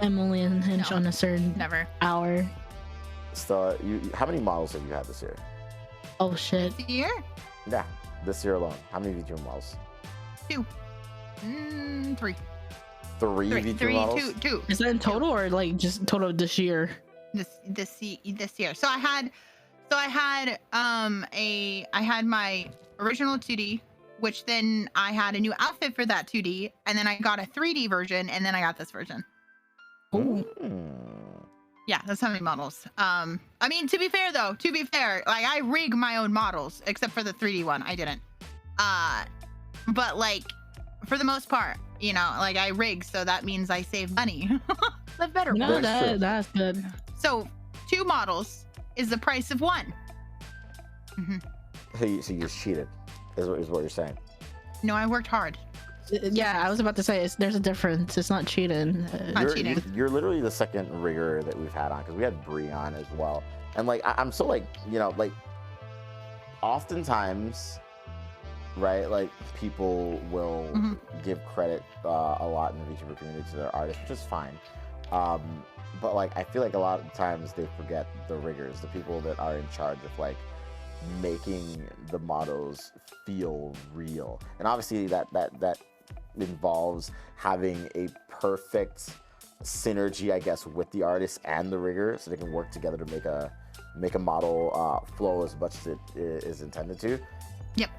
I'm only unhinged on a certain hour. So how many models have you had this year? Oh shit. This year? Yeah, this year alone. How many VTuber models? 2. 3. 3 VTuber models? Two. Is that in total or like just total this year? This year. So I had my original 2D, which then I had a new outfit for that 2D, and then I got a 3D version, and then I got this version. Oh. Yeah, that's how many models. I mean, to be fair, like I rig my own models, except for the 3D one, I didn't. But like, for the most part, you know, like I rig, so that means I save money. Live better. No, that's good. So 2 models is the price of 1. Mm-hmm. So you just cheated, is what you're saying. No, I worked hard. Yeah, I was about to say there's a difference. It's not cheating. You're literally the second rigger that we've had on, because we had Bree on as well. And like I'm so like, you know, like oftentimes, right, like people will give credit a lot in the VTuber community to their artists, which is fine. But like I feel like a lot of times they forget the riggers, the people that are in charge of like making the models feel real. And obviously that involves having a perfect synergy, I guess, with the artist and the rigger, so they can work together to make a model flow as much as it is intended to. Yep.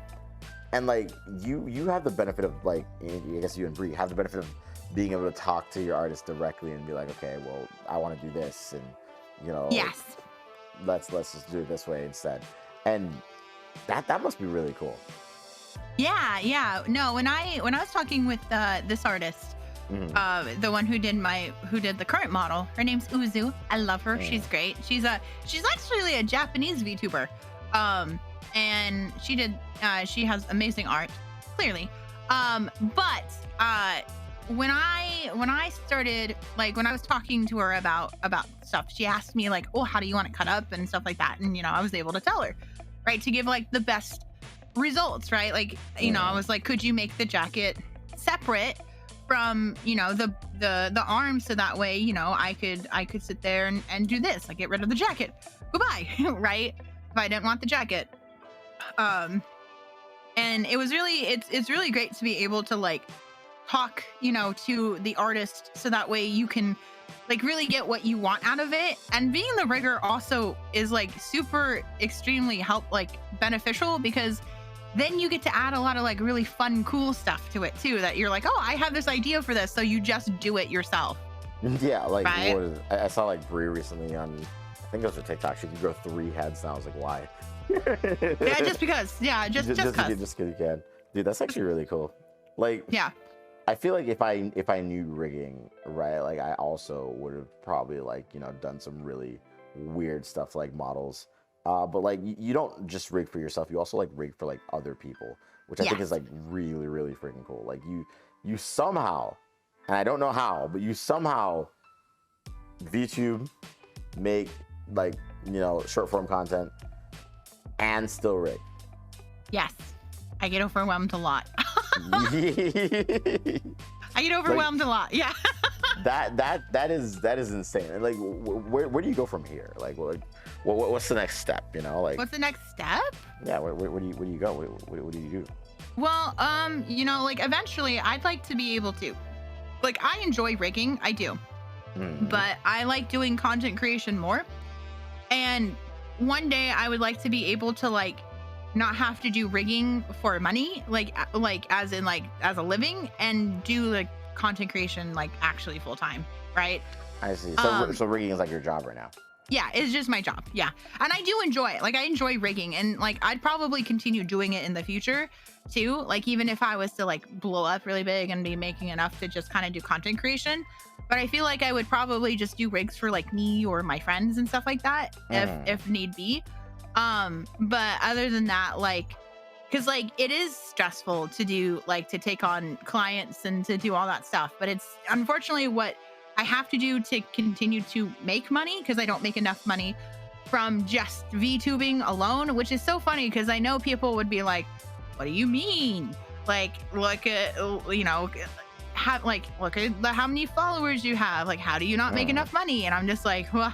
And like you have the benefit of like, I guess you and Bree have the benefit of being able to talk to your artist directly and be like, okay, well, I want to do this, and Yes. let's just do it this way instead. And that must be really cool. Yeah. No, when I was talking with this artist, the one who did the current model, her name's Uzu. I love her. She's great. She's actually a Japanese VTuber. And she has amazing art, clearly. But when I started, like, when I was talking to her about stuff, she asked me like, oh, how do you want it cut up and stuff like that, and I was able to tell her, right, to give like the best results, right? Like, I was like, could you make the jacket separate from the arms, so that way I could sit there and do this, like get rid of the jacket, goodbye. Right, if I didn't want the jacket. And it was really, it's really great to be able to like talk to the artist, so that way you can like really get what you want out of it. And being the rigger also is like super extremely beneficial, because then you get to add a lot of like really fun, cool stuff to it too, that you're like, oh, I have this idea for this, so you just do it yourself. Yeah, like right? I saw like Bree recently on, I think it was her TikTok, she could grow 3 heads, and I was like, why? Yeah, just because. Yeah, just because you can. Dude, that's actually really cool. Like, yeah, I feel like if I knew rigging, right, like I also would have probably like done some really weird stuff like models. But like you don't just rig for yourself, you also like rig for like other people, which I think is like really, really freaking cool. Like you somehow, and I don't know how, but you somehow VTube, make like short form content and still rig. Yes, I get overwhelmed a lot. I get overwhelmed a lot. Yeah. that is insane. And like, where do you go from here? Like, what's the next step? Like, what's the next step? Yeah, where do you go? What do you do? Well, like eventually, I'd like to be able to, like, I enjoy rigging, I do, but I like doing content creation more. And one day, I would like to be able to like not have to do rigging for money, like as in like as a living, and do like content creation like actually full time, right? I see. So rigging is like your job right now. Yeah, it's just my job. Yeah, and I do enjoy it. Like I enjoy rigging, and like I'd probably continue doing it in the future too. Like even if I was to like blow up really big and be making enough to just kind of do content creation, but I feel like I would probably just do rigs for like me or my friends and stuff like that if need be. But other than that, like, because like it is stressful to do, like to take on clients and to do all that stuff, but it's unfortunately what I have to do to continue to make money, because I don't make enough money from just VTubing alone, which is so funny because I know people would be like, what do you mean? Like, look at, look at how many followers you have. Like, how do you not make enough money? And I'm just like, well,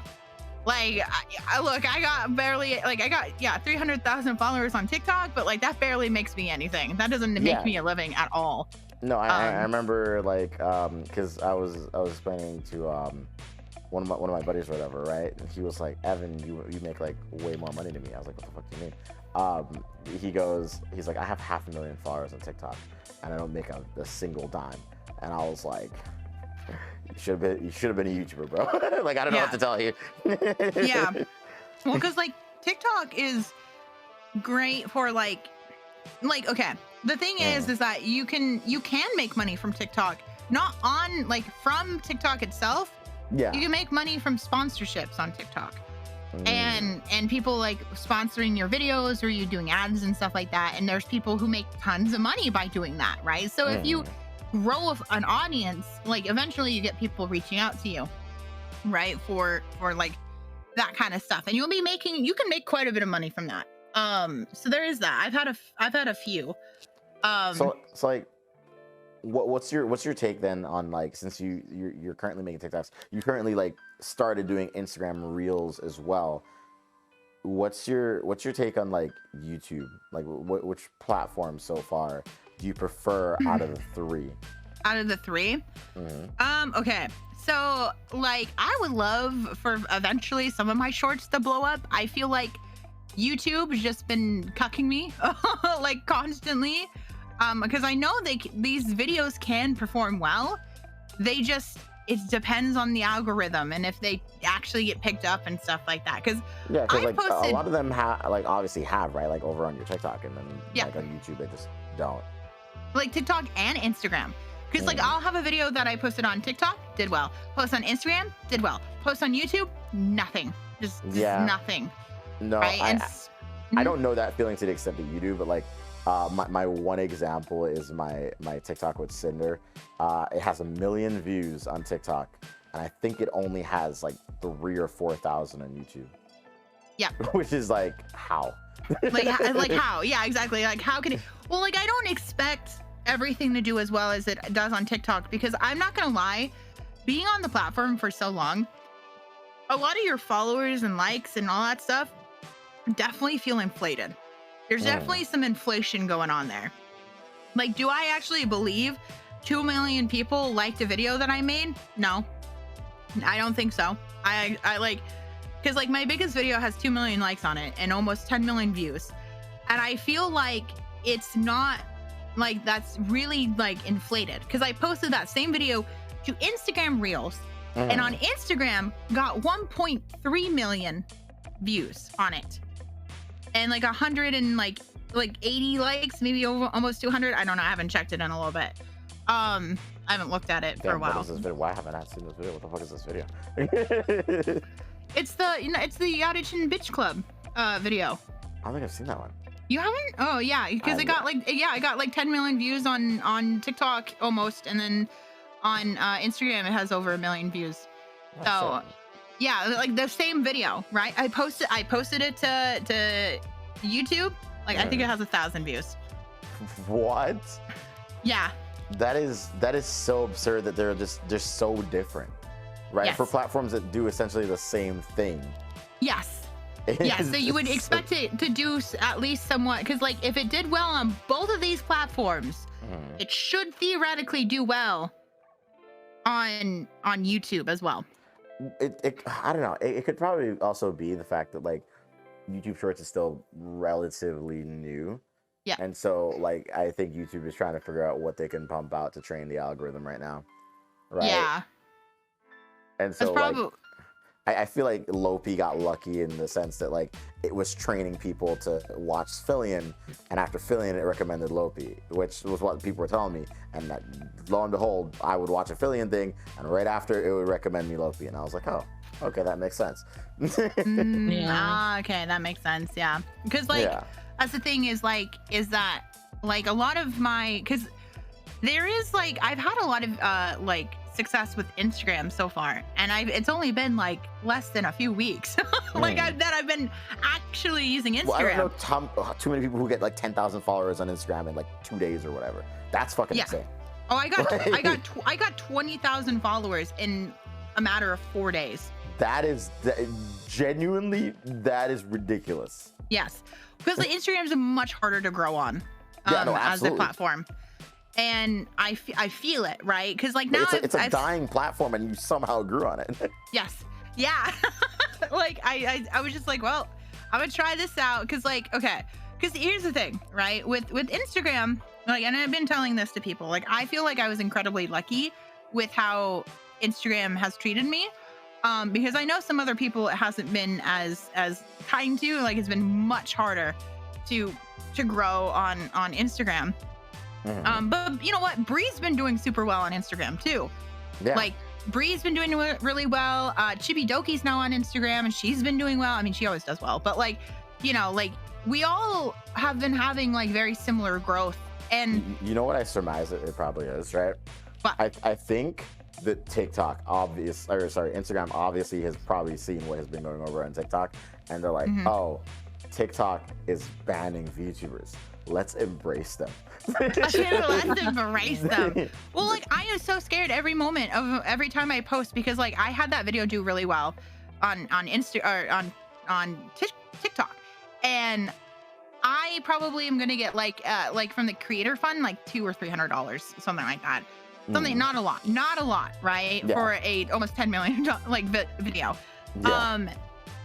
like, I got 300,000 followers on TikTok, but like that barely makes me anything. That doesn't make me a living at all. No, I remember like because I was explaining to one of my buddies or whatever, right? And he was like, Evan, you make like way more money than me. I was like, what the fuck do you mean? He's like, I have 500,000 followers on TikTok and I don't make a single dime. And I was like, you should have been a YouTuber, bro. Like, I don't know what to tell you. Yeah. Well, because like TikTok is great for like okay. The thing is that you can make money from TikTok, not on like from TikTok itself. Yeah. You can make money from sponsorships on TikTok. And people like sponsoring your videos, or you doing ads and stuff like that. And there's people who make tons of money by doing that, right? So if you grow an audience, like eventually you get people reaching out to you, right? For like that kind of stuff. And you can make quite a bit of money from that. So there is that. I've had a few. So like, what's your take then on like, since you're currently making TikToks, you currently like started doing Instagram Reels as well. What's your take on like YouTube? Like which platform so far do you prefer out of the 3? Out of the 3? Okay. So like I would love for eventually some of my shorts to blow up. I feel like YouTube's just been cucking me like constantly, because I know these videos can perform well. It depends on the algorithm and if they actually get picked up and stuff like that. Because like a lot of them obviously have, right, like over on your TikTok, and then like on YouTube they just don't. Like TikTok and Instagram. Because like I'll have a video that I posted on TikTok, did well. Post on Instagram, did well. Post on YouTube, nothing. Just nothing. No, right? I don't know that feeling to the extent that you do, but like my one example is my TikTok with Cinder. It has 1 million views on TikTok, and I think it only has like 3,000 or 4,000 on YouTube. Yeah. Which is like how? like how? Yeah, exactly. Like how can it? Well, like I don't expect everything to do as well as it does on TikTok, because I'm not gonna lie, being on the platform for so long, a lot of your followers and likes and all that stuff definitely feel inflated. There's definitely some inflation going on there. Like, do I actually believe 2 million people liked a video that I made? No, I don't think so. I like, because like my biggest video has 2 million likes on it and almost 10 million views. And I feel like it's not like that's really like inflated, because I posted that same video to Instagram Reels and on Instagram got 1.3 million views on it. And like 100 and like 80 likes, maybe over almost 200. I don't know. I haven't checked it in a little bit. I haven't looked at it for a while. What is this video? Why haven't I seen this video? What the fuck is this video? It's the Audition Bitch Club video. I don't think I've seen that one. You haven't? Oh yeah, because it got like 10 million views on TikTok almost, and then on Instagram it has over 1 million views. So. Yeah, like the same video, right? I posted it to YouTube. Like I think it has 1,000 views. What? Yeah. That is so absurd that they're so different, right? Yes. For platforms that do essentially the same thing. Yes. Yeah. So you would expect it to do at least somewhat, because like if it did well on both of these platforms, it should theoretically do well on YouTube as well. I don't know. It could probably also be the fact that like YouTube Shorts is still relatively new. Yeah. And so like I think YouTube is trying to figure out what they can pump out to train the algorithm right now. Right. Yeah. And so like I feel like Lopi got lucky in the sense that like it was training people to watch Fillion, and after Fillion it recommended Lopi, which was what people were telling me. And that, lo and behold, I would watch a Fillion thing, and right after it would recommend me Lopi, and I was like, oh, okay, that makes sense. Okay, that makes sense. Yeah, because like that's the thing is that like a lot of my, because there is like I've had a lot of like success with Instagram so far, and it's only been like less than a few weeks that I've been actually using Instagram. Well, I don't know too many people who get like 10,000 followers on Instagram in like 2 days or whatever. That's fucking insane. Oh, I got 20,000 followers in a matter of 4 days. Genuinely ridiculous. Yes, because the Instagram is much harder to grow on as a platform. And I feel it, right? Because like now it's a dying platform, and you somehow grew on it. Yes, yeah. Like I was just like, well, I'm gonna try this out, because like because here's the thing, right? With Instagram, like, and I've been telling this to people, like I feel like I was incredibly lucky with how Instagram has treated me, because I know some other people it hasn't been as kind to. Like it's been much harder to grow on Instagram. But you know what? Bree's been doing super well on Instagram too. Yeah. Like Bree's been doing really well. Chibi Doki's now on Instagram, and she's been doing well. I mean, she always does well, but like, you know, like we all have been having like very similar growth. And you know what I surmise it probably is, right? But I think that Instagram obviously has probably seen what has been going over on TikTok, and they're like, oh, TikTok is banning VTubers. Let's embrace them. Let's embrace them. Well, like I am so scared every moment of every time I post, because like I had that video do really well on Insta or on TikTok, and I probably am gonna get like from the creator fund like $200 or $300, something like that. Something not a lot, right? Yeah. For a almost 10 million like video. Yeah.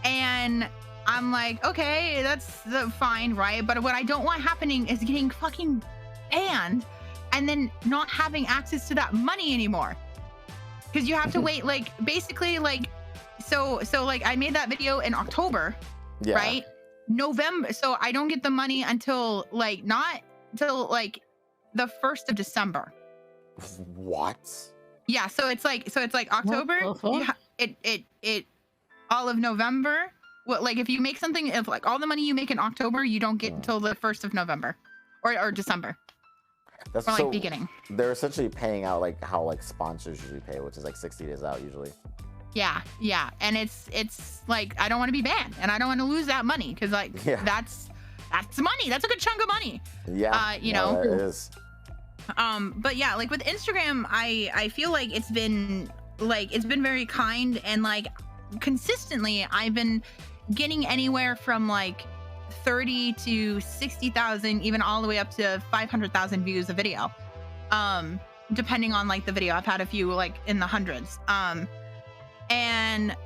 And I'm like, okay, that's fine, right? But what I don't want happening is getting fucking banned and then not having access to that money anymore. Because you have to wait, like, basically, like, so like I made that video in October, right? November, so I don't get the money until like not till like the 1st of December. What? Yeah, so it's like October, it all of November. Well, like if you make something, if like all the money you make in October, you don't get until the 1st of November or December. That's or like so beginning. They're essentially paying out like how like sponsors usually pay, which is like 60 days out usually. Yeah, and it's like I don't want to be banned, and I don't want to lose that money because like that's money. That's a good chunk of money. Yeah, you know. It is. But yeah, like with Instagram, I feel like it's been very kind, and like consistently I've been getting anywhere from like 30 to 60,000, even all the way up to 500,000 views a video, depending on like the video. I've had a few like in the hundreds, and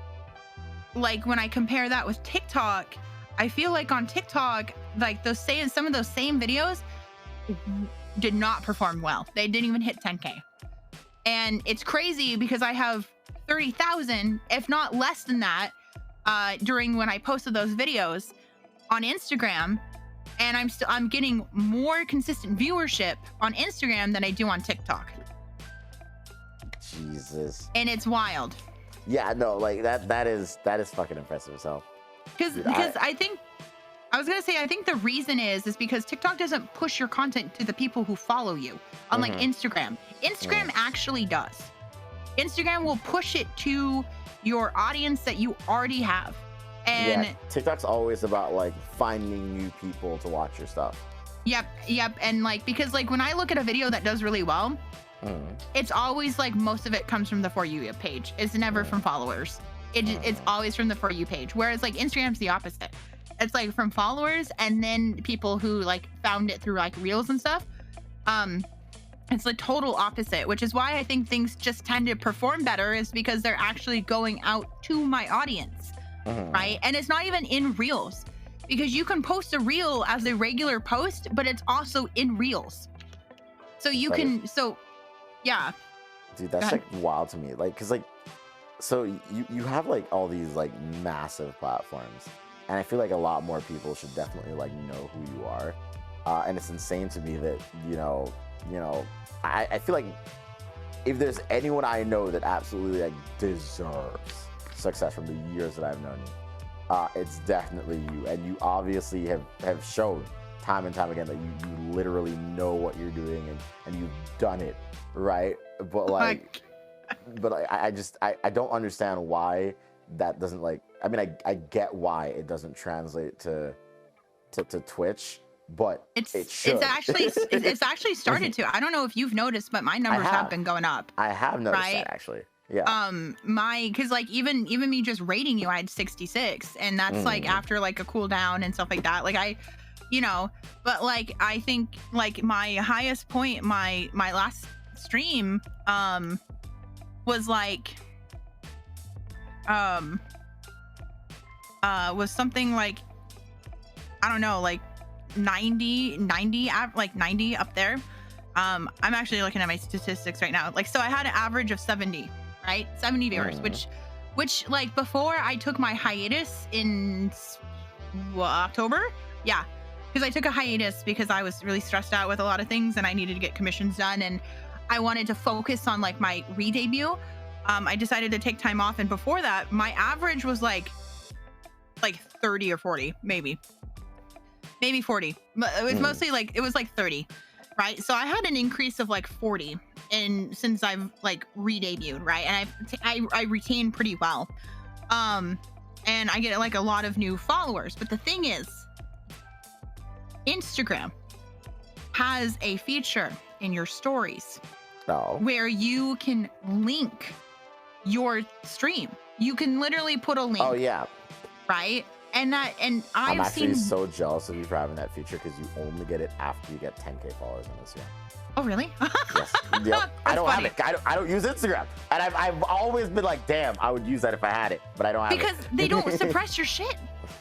like when I compare that with TikTok, I feel like on TikTok, like some of those same videos did not perform well. They didn't even hit 10K. And it's crazy because I have 30,000, if not less than that, during when I posted those videos on Instagram, and I'm getting more consistent viewership on Instagram than I do on TikTok. Jesus. And it's wild. Yeah, no, like that is fucking impressive. So because I think I think the reason is because TikTok doesn't push your content to the people who follow you, unlike Instagram. Instagram actually does. Instagram will push it to your audience that you already have. And TikTok's always about like finding new people to watch your stuff. Yep. And like, because like when I look at a video that does really well, it's always like most of it comes from the For You page. It's never from followers. It's always from the For You page. Whereas like Instagram's the opposite. It's like from followers and then people who like found it through like Reels and stuff. It's the total opposite, which is why I think things just tend to perform better, is because they're actually going out to my audience, right? And it's not even in Reels, because you can post a Reel as a regular post, but it's also in Reels. So you can, yeah. Dude, that's like wild to me. Like, cause like, so you have like all these like massive platforms, and I feel like a lot more people should definitely like know who you are. And it's insane to me that, you know, I feel like if there's anyone I know that absolutely like deserves success from the years that I've known you, it's definitely you. And you obviously have shown time and time again that you literally know what you're doing and you've done it, right? But like, I don't understand why that doesn't like, I mean, I get why it doesn't translate to Twitch. But it's actually started to. I don't know if you've noticed, but my numbers have been going up. I have noticed that actually. Yeah. Because like even me just rating you, I had 66, and that's like after like a cooldown and stuff like that. Like but like I think like my highest point, my last stream, was like, was something like, I don't know, like 90 up there. I'm actually looking at my statistics right now. Like, so I had an average of 70, right? 70 viewers, which like before I took my hiatus in October. Yeah. Because I took a hiatus because I was really stressed out with a lot of things and I needed to get commissions done, and I wanted to focus on like my re-debut. I decided to take time off, and before that, my average was like 30 or 40, maybe 40, but it was mostly like, it was like 30, right? So I had an increase of like 40 since I've like re-debuted, right? And I retain pretty well, and I get like a lot of new followers. But the thing is, Instagram has a feature in your stories where you can link your stream. You can literally put a link. Oh yeah. Right? And I'm actually so jealous of you for having that feature, because you only get it after you get 10K followers on this year. Oh really? Yes. Yep. I don't have it. I don't use Instagram, and I've always been like, damn, I would use that if I had it, but I don't have it. Because they don't suppress your shit.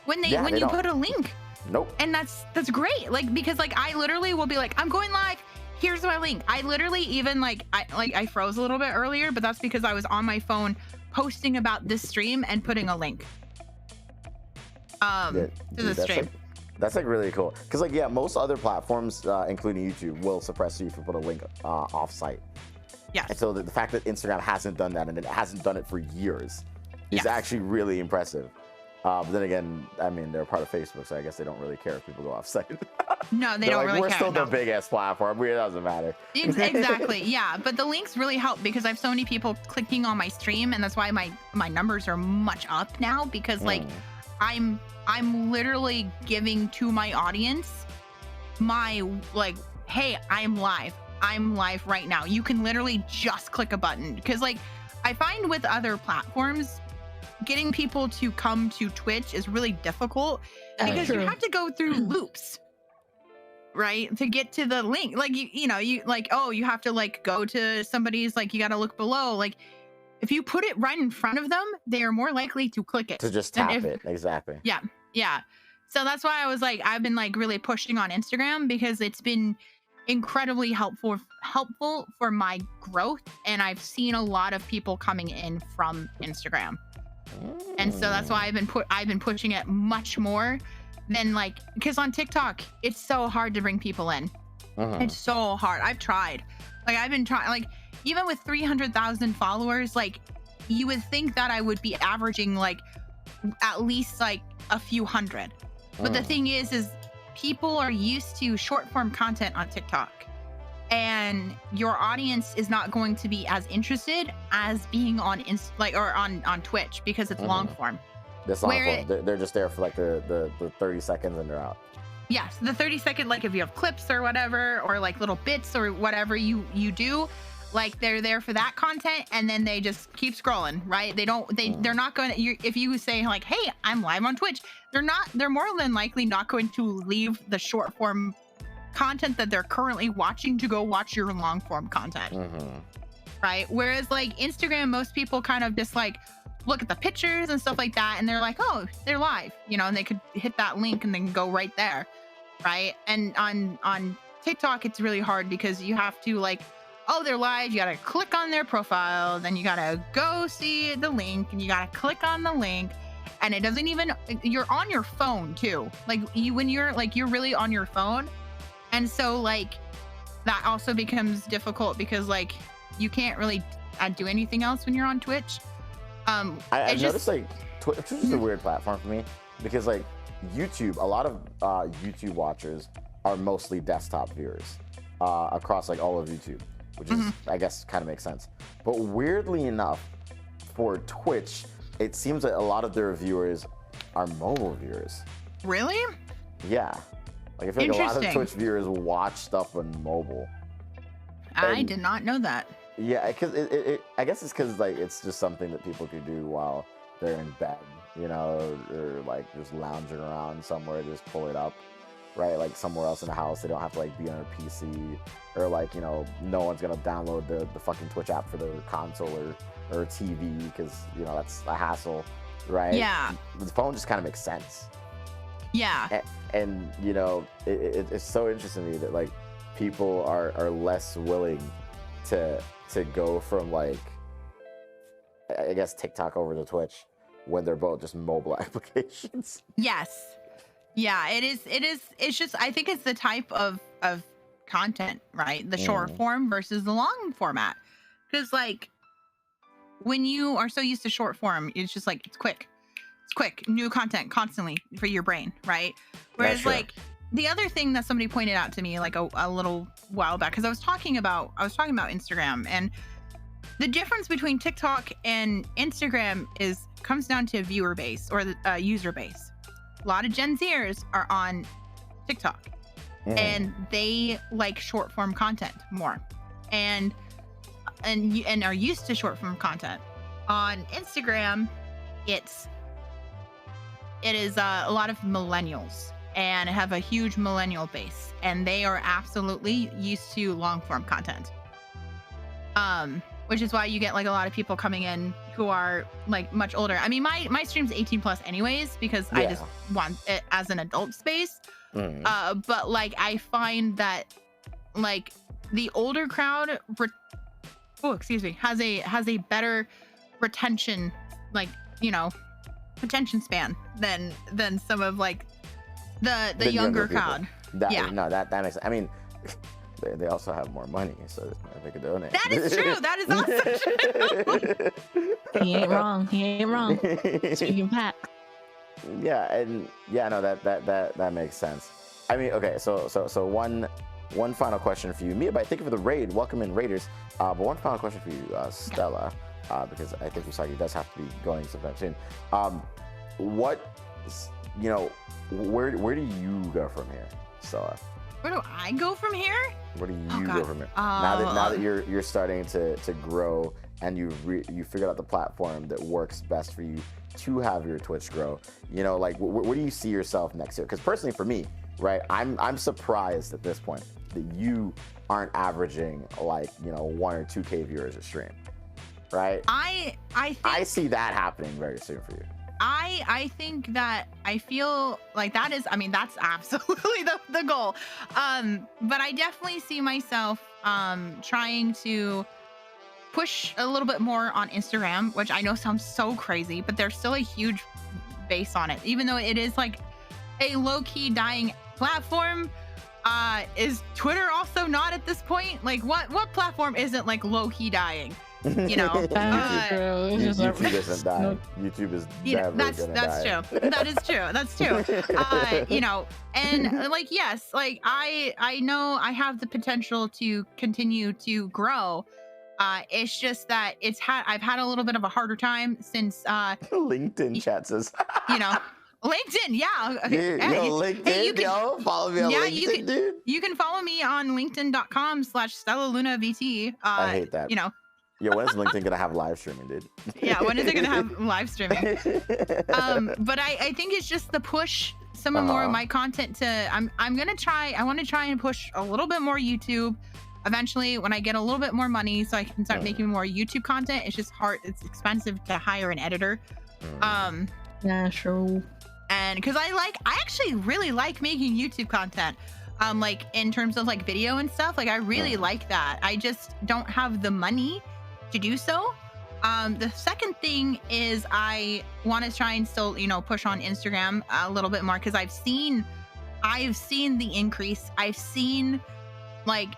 when Yeah, when they you don't. put a link. Nope. And that's great. Like, because like I literally will be like, I'm going live. Here's my link. I literally even I froze a little bit earlier, but that's because I was on my phone posting about this stream and putting a link. Yeah, To dude, the stream. That's like really cool. Because like, yeah, most other platforms, including YouTube, will suppress you if you put a link off-site. Yes. And so the fact that Instagram hasn't done that, and it hasn't done it for years, is Yes. actually really impressive. But then again, I mean, they're part of Facebook, so I guess they don't really care if people go off-site. No, they They're don't like, really we're care. still No. the big-ass platform. It doesn't matter. Exactly. Yeah, but the links really help because I have so many people clicking on my stream, and that's why my numbers are much up now, because like I'm literally giving to my audience my like, hey, I'm live right now. You can literally just click a button, because like I find with other platforms, getting people to come to Twitch is really difficult because you have to go through loops, right, to get to the link. Like you know, you like, oh, you have to like go to somebody's, like you got to look below. Like if you put it right in front of them, they are more likely to click it. To just than tap it. Exactly. Yeah. So that's why I was like, I've been like really pushing on Instagram because it's been incredibly helpful for my growth, and I've seen a lot of people coming in from Instagram. And so that's why I've been pushing it much more than like, because on TikTok it's so hard to bring people in. It's so hard. I've tried. Like I've been trying, like even with 300,000 followers, like you would think that I would be averaging like at least like a few hundred. But the thing is people are used to short form content on TikTok, and your audience is not going to be as interested as being on on Twitch, because it's long form. This long form. They're just there for like the 30 seconds and they're out. Yes, the 30-second, like if you have clips or whatever, or like little bits or whatever you do, like they're there for that content, and then they just keep scrolling, right? They're not going to, if you say like, hey, I'm live on Twitch, they're more than likely not going to leave the short form content that they're currently watching to go watch your long form content. Right? Whereas like Instagram, most people kind of just like look at the pictures and stuff like that, and they're like, oh, they're live, you know, and they could hit that link and then go right there, right? And on TikTok, it's really hard because you have to like, oh, they're live, you gotta click on their profile, then you gotta go see the link, and you gotta click on the link, and it doesn't even, you're on your phone too, like when you're really on your phone. And so like that also becomes difficult because like you can't really do anything else when you're on Twitch. I've noticed like Twitch is a weird platform for me, because like YouTube, a lot of YouTube watchers are mostly desktop viewers across like all of YouTube, which is I guess kind of makes sense. But weirdly enough, for Twitch, it seems that a lot of their viewers are mobile viewers. Really? Yeah. Like I feel like a lot of Twitch viewers watch stuff on mobile. I did not know that. Yeah, because I guess it's because like it's just something that people could do while they're in bed, you know, or like just lounging around somewhere, just pull it up, right? Like somewhere else in the house. They don't have to like be on a PC, or like, you know, no one's gonna download the fucking Twitch app for their console or TV, because, you know, that's a hassle, right? Yeah. The phone just kind of makes sense. Yeah. And you know, it's so interesting to me that like people are less willing to go from like, I guess, TikTok over to Twitch when they're both just mobile applications. Yes. Yeah, it is. It's just, I think it's the type of content, right? The short form versus the long format. Because like when you are so used to short form, it's just like, it's quick, new content constantly for your brain, right? Whereas like the other thing that somebody pointed out to me like a little while back, because I was talking about Instagram, and the difference between TikTok and Instagram comes down to viewer base, or the user base. A lot of Gen Zers are on TikTok, and they like short form content more, and are used to short form content. On Instagram, it is a lot of millennials, and have a huge millennial base, and they are absolutely used to long form content. which is why you get like a lot of people coming in who are like much older. I mean, my stream's 18 plus anyways, because I just want it as an adult space. But like I find that like the older crowd has a better retention, like, you know, attention span than some of like the younger crowd. No, that makes sense. I mean, they also have more money, so they could donate. That is true. That is also true. He ain't wrong. He ain't wrong. Speaking back. Yeah, and yeah, no, that makes sense. I mean, okay, so one final question for you, Mia. But thank you for the raid. Welcome in, Raiders. But one final question for you, Stella, because I think Usagi does have to be going sometime soon. What, you know, where do you go from here, Stella? Where do I go from here? Where do you go from here? Now that you're starting to grow and you figured out the platform that works best for you to have your Twitch grow, you know, like where do you see yourself next year? Because personally, for me, right, I'm surprised at this point that you aren't averaging like, you know, 1 or 2K viewers a stream, right? I see that happening very soon for you. I think that I feel like that is, I mean, that's absolutely the goal. But I definitely see myself trying to push a little bit more on Instagram, which I know sounds so crazy, but there's still a huge base on it. Even though it is like a low-key dying platform, is Twitter also not at this point? Like what platform isn't like low-key dying? You know, YouTube isn't dying. YouTube is never gonna die. True. That is true. That's true. You know, and like, yes, like I know I have the potential to continue to grow. It's just that I've had a little bit of a harder time since LinkedIn chat says. You know, LinkedIn, yeah. LinkedIn, follow me on LinkedIn, dude. You can follow me on linkedin.com/StellaLunaVT. I hate that. You know. Yeah, when is LinkedIn gonna have live streaming, dude? Yeah, when is it gonna have live streaming? But I think it's just the push some more of my content to. I'm gonna try. I want to try and push a little bit more YouTube. Eventually, when I get a little bit more money, so I can start making more YouTube content. It's just hard. It's expensive to hire an editor. Yeah, sure. And because I actually really like making YouTube content. Like in terms of like video and stuff. Like I really like that. I just don't have the money to do so. The second thing is I want to try and still, you know, push on Instagram a little bit more, because I've seen the increase. I've seen like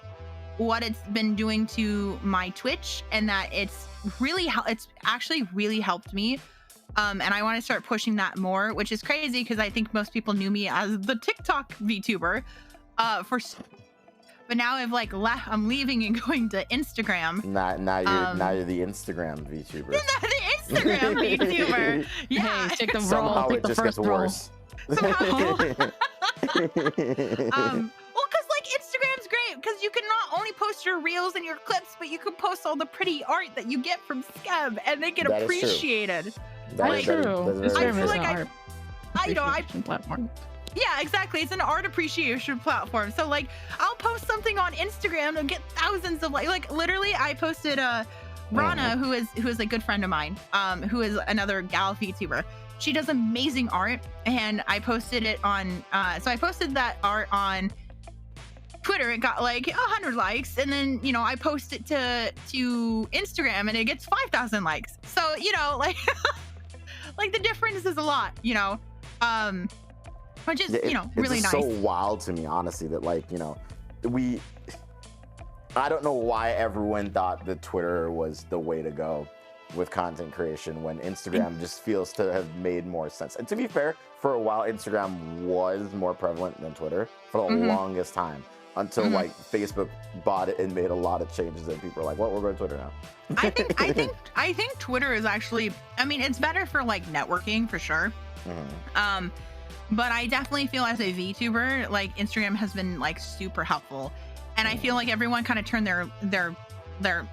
what it's been doing to my Twitch, and that it's actually really helped me. And I want to start pushing that more, which is crazy because I think most people knew me as the TikTok VTuber. But now I'm leaving and going to Instagram. Now you're the Instagram VTuber. The Instagram VTuber. Yeah. Hey, take the Somehow roll. it just gets worse. Somehow. Well, because like Instagram's great because you can not only post your reels and your clips, but you can post all the pretty art that you get from Skeb, and they get appreciated. That's true. I feel like I platform. Yeah, exactly. It's an art appreciation platform. So like I'll post something on Instagram and get thousands of like literally I posted Rana, who is a good friend of mine, who is another gal VTuber. She does amazing art, and I posted it on so I posted that art on Twitter. It got like 100 likes, and then, you know, I post it to Instagram and it gets 5,000 likes. So, you know, like like the difference is a lot, you know. Which is, you know, really nice. It's so wild to me, honestly, that like, you know, I don't know why everyone thought that Twitter was the way to go with content creation when Instagram just feels to have made more sense. And to be fair, for a while, Instagram was more prevalent than Twitter for the longest time, until like Facebook bought it and made a lot of changes, and people are like, well, we're going to Twitter now. I think Twitter is actually, I mean, it's better for like networking for sure. But I definitely feel as a VTuber, like Instagram has been like super helpful, and I feel like everyone kind of turned their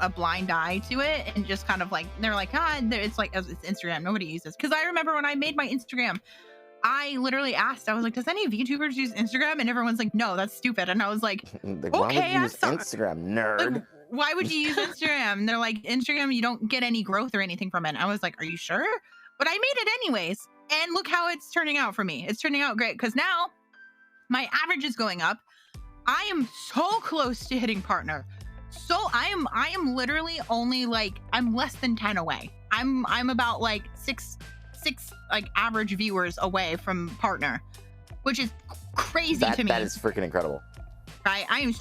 a blind eye to it, and just kind of like they're like, it's like it's Instagram, nobody uses. Because I remember when I made my Instagram, I literally asked, I was like, does any VTubers use Instagram? And everyone's like, no, that's stupid. And I was like, okay, I'm sorry. Instagram, nerd. why would you use Instagram? And they're like, Instagram, you don't get any growth or anything from it. And I was like, are you sure? But I made it anyways. And look how it's turning out for me. It's turning out great because now my average is going up. I am so close to hitting partner. So I am literally only like, I'm less than 10 away. I'm about like six like average viewers away from partner, which is crazy to me. That is freaking incredible. Right? I am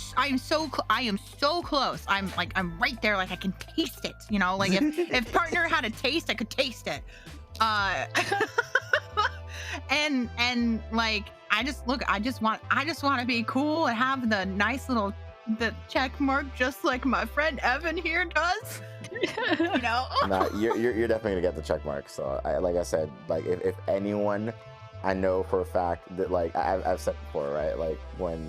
so close. I'm right there. Like I can taste it. You know, like if partner had a taste, I could taste it. And like I just want to be cool and have the nice little check mark, just like my friend Evan here does. You know. Nah, you're definitely gonna get the check mark. So like I said, like if anyone, I know for a fact that like I've said before, right? Like when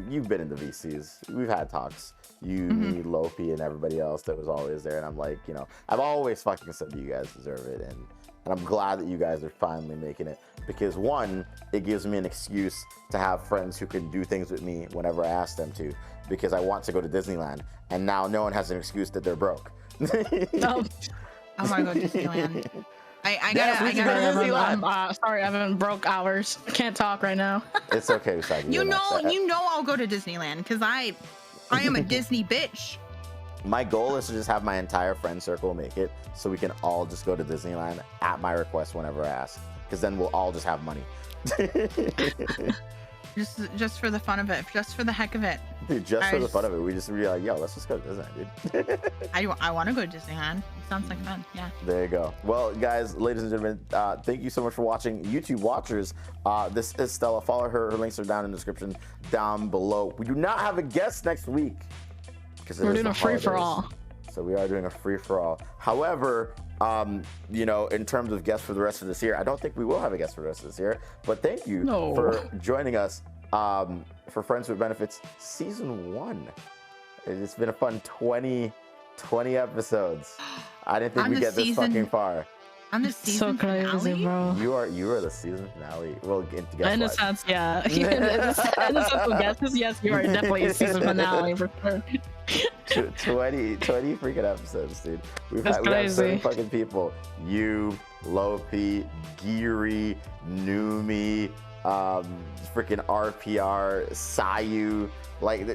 you've been in the VCs, we've had talks. You, me, Lopi, and everybody else that was always there, and I'm like, I've always fucking said you guys deserve it, and I'm glad that you guys are finally making it, because one, it gives me an excuse to have friends who can do things with me whenever I ask them to, because I want to go to Disneyland, and now no one has an excuse that they're broke. Oh, I want to go to Disneyland. I gotta. Sorry, Evan, broke hours. I can't talk right now. It's okay, Usagi. You know I'll go to Disneyland because I am a Disney bitch. My goal is to just have my entire friend circle make it, so we can all just go to Disneyland at my request whenever I ask, because then we'll all just have money. just for the fun of it, just for the heck of it. Dude, for the fun of it, we just be like, yo, let's just go to Disneyland, dude. I want to go to Disneyland. It sounds like fun. Yeah. There you go. Well, guys, ladies and gentlemen, thank you so much for watching. YouTube watchers, this is Stella. Follow her. Her links are down in the description down below. We do not have a guest next week, because we're doing a free-for-all. So we are doing a free-for-all. However, in terms of guests for the rest of this year, I don't think we will have a guest for the rest of this year. But thank you for joining us for Friends with Benefits Season 1. It's been a fun 20 episodes. I didn't think we'd get this fucking far. I'm the season finale, bro. You are the season finale. Well, in a sense, yeah. In a sense of guesses, yes, you are definitely a season finale for sure. 20 freaking episodes, dude. We have 7 fucking people. You, Lopi, Giri, Numi, freaking RPR, Sayu, like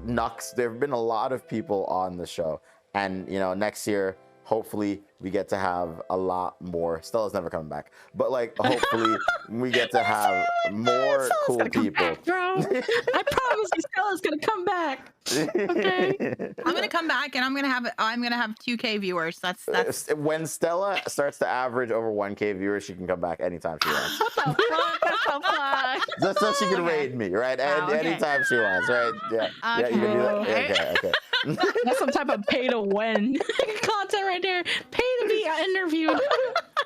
Nux. There have been a lot of people on the show, and next year, hopefully we get to have a lot more. Stella's never coming back, but like hopefully we get to have more cool people. Back, bro. I promise you, Stella's gonna come back. Okay. I'm gonna come back, and I'm gonna have 2K viewers. That's when Stella starts to average over 1K viewers, she can come back anytime she wants. What the fuck? That's so fun. Just so she can raid me, right? And anytime she wants, right? Yeah. Yeah, you can do that. Okay. That's some type of pay to win content right there. Pay to be interviewed.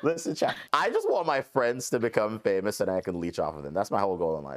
Listen, chat. I just want my friends to become famous and I can leech off of them. That's my whole goal in life.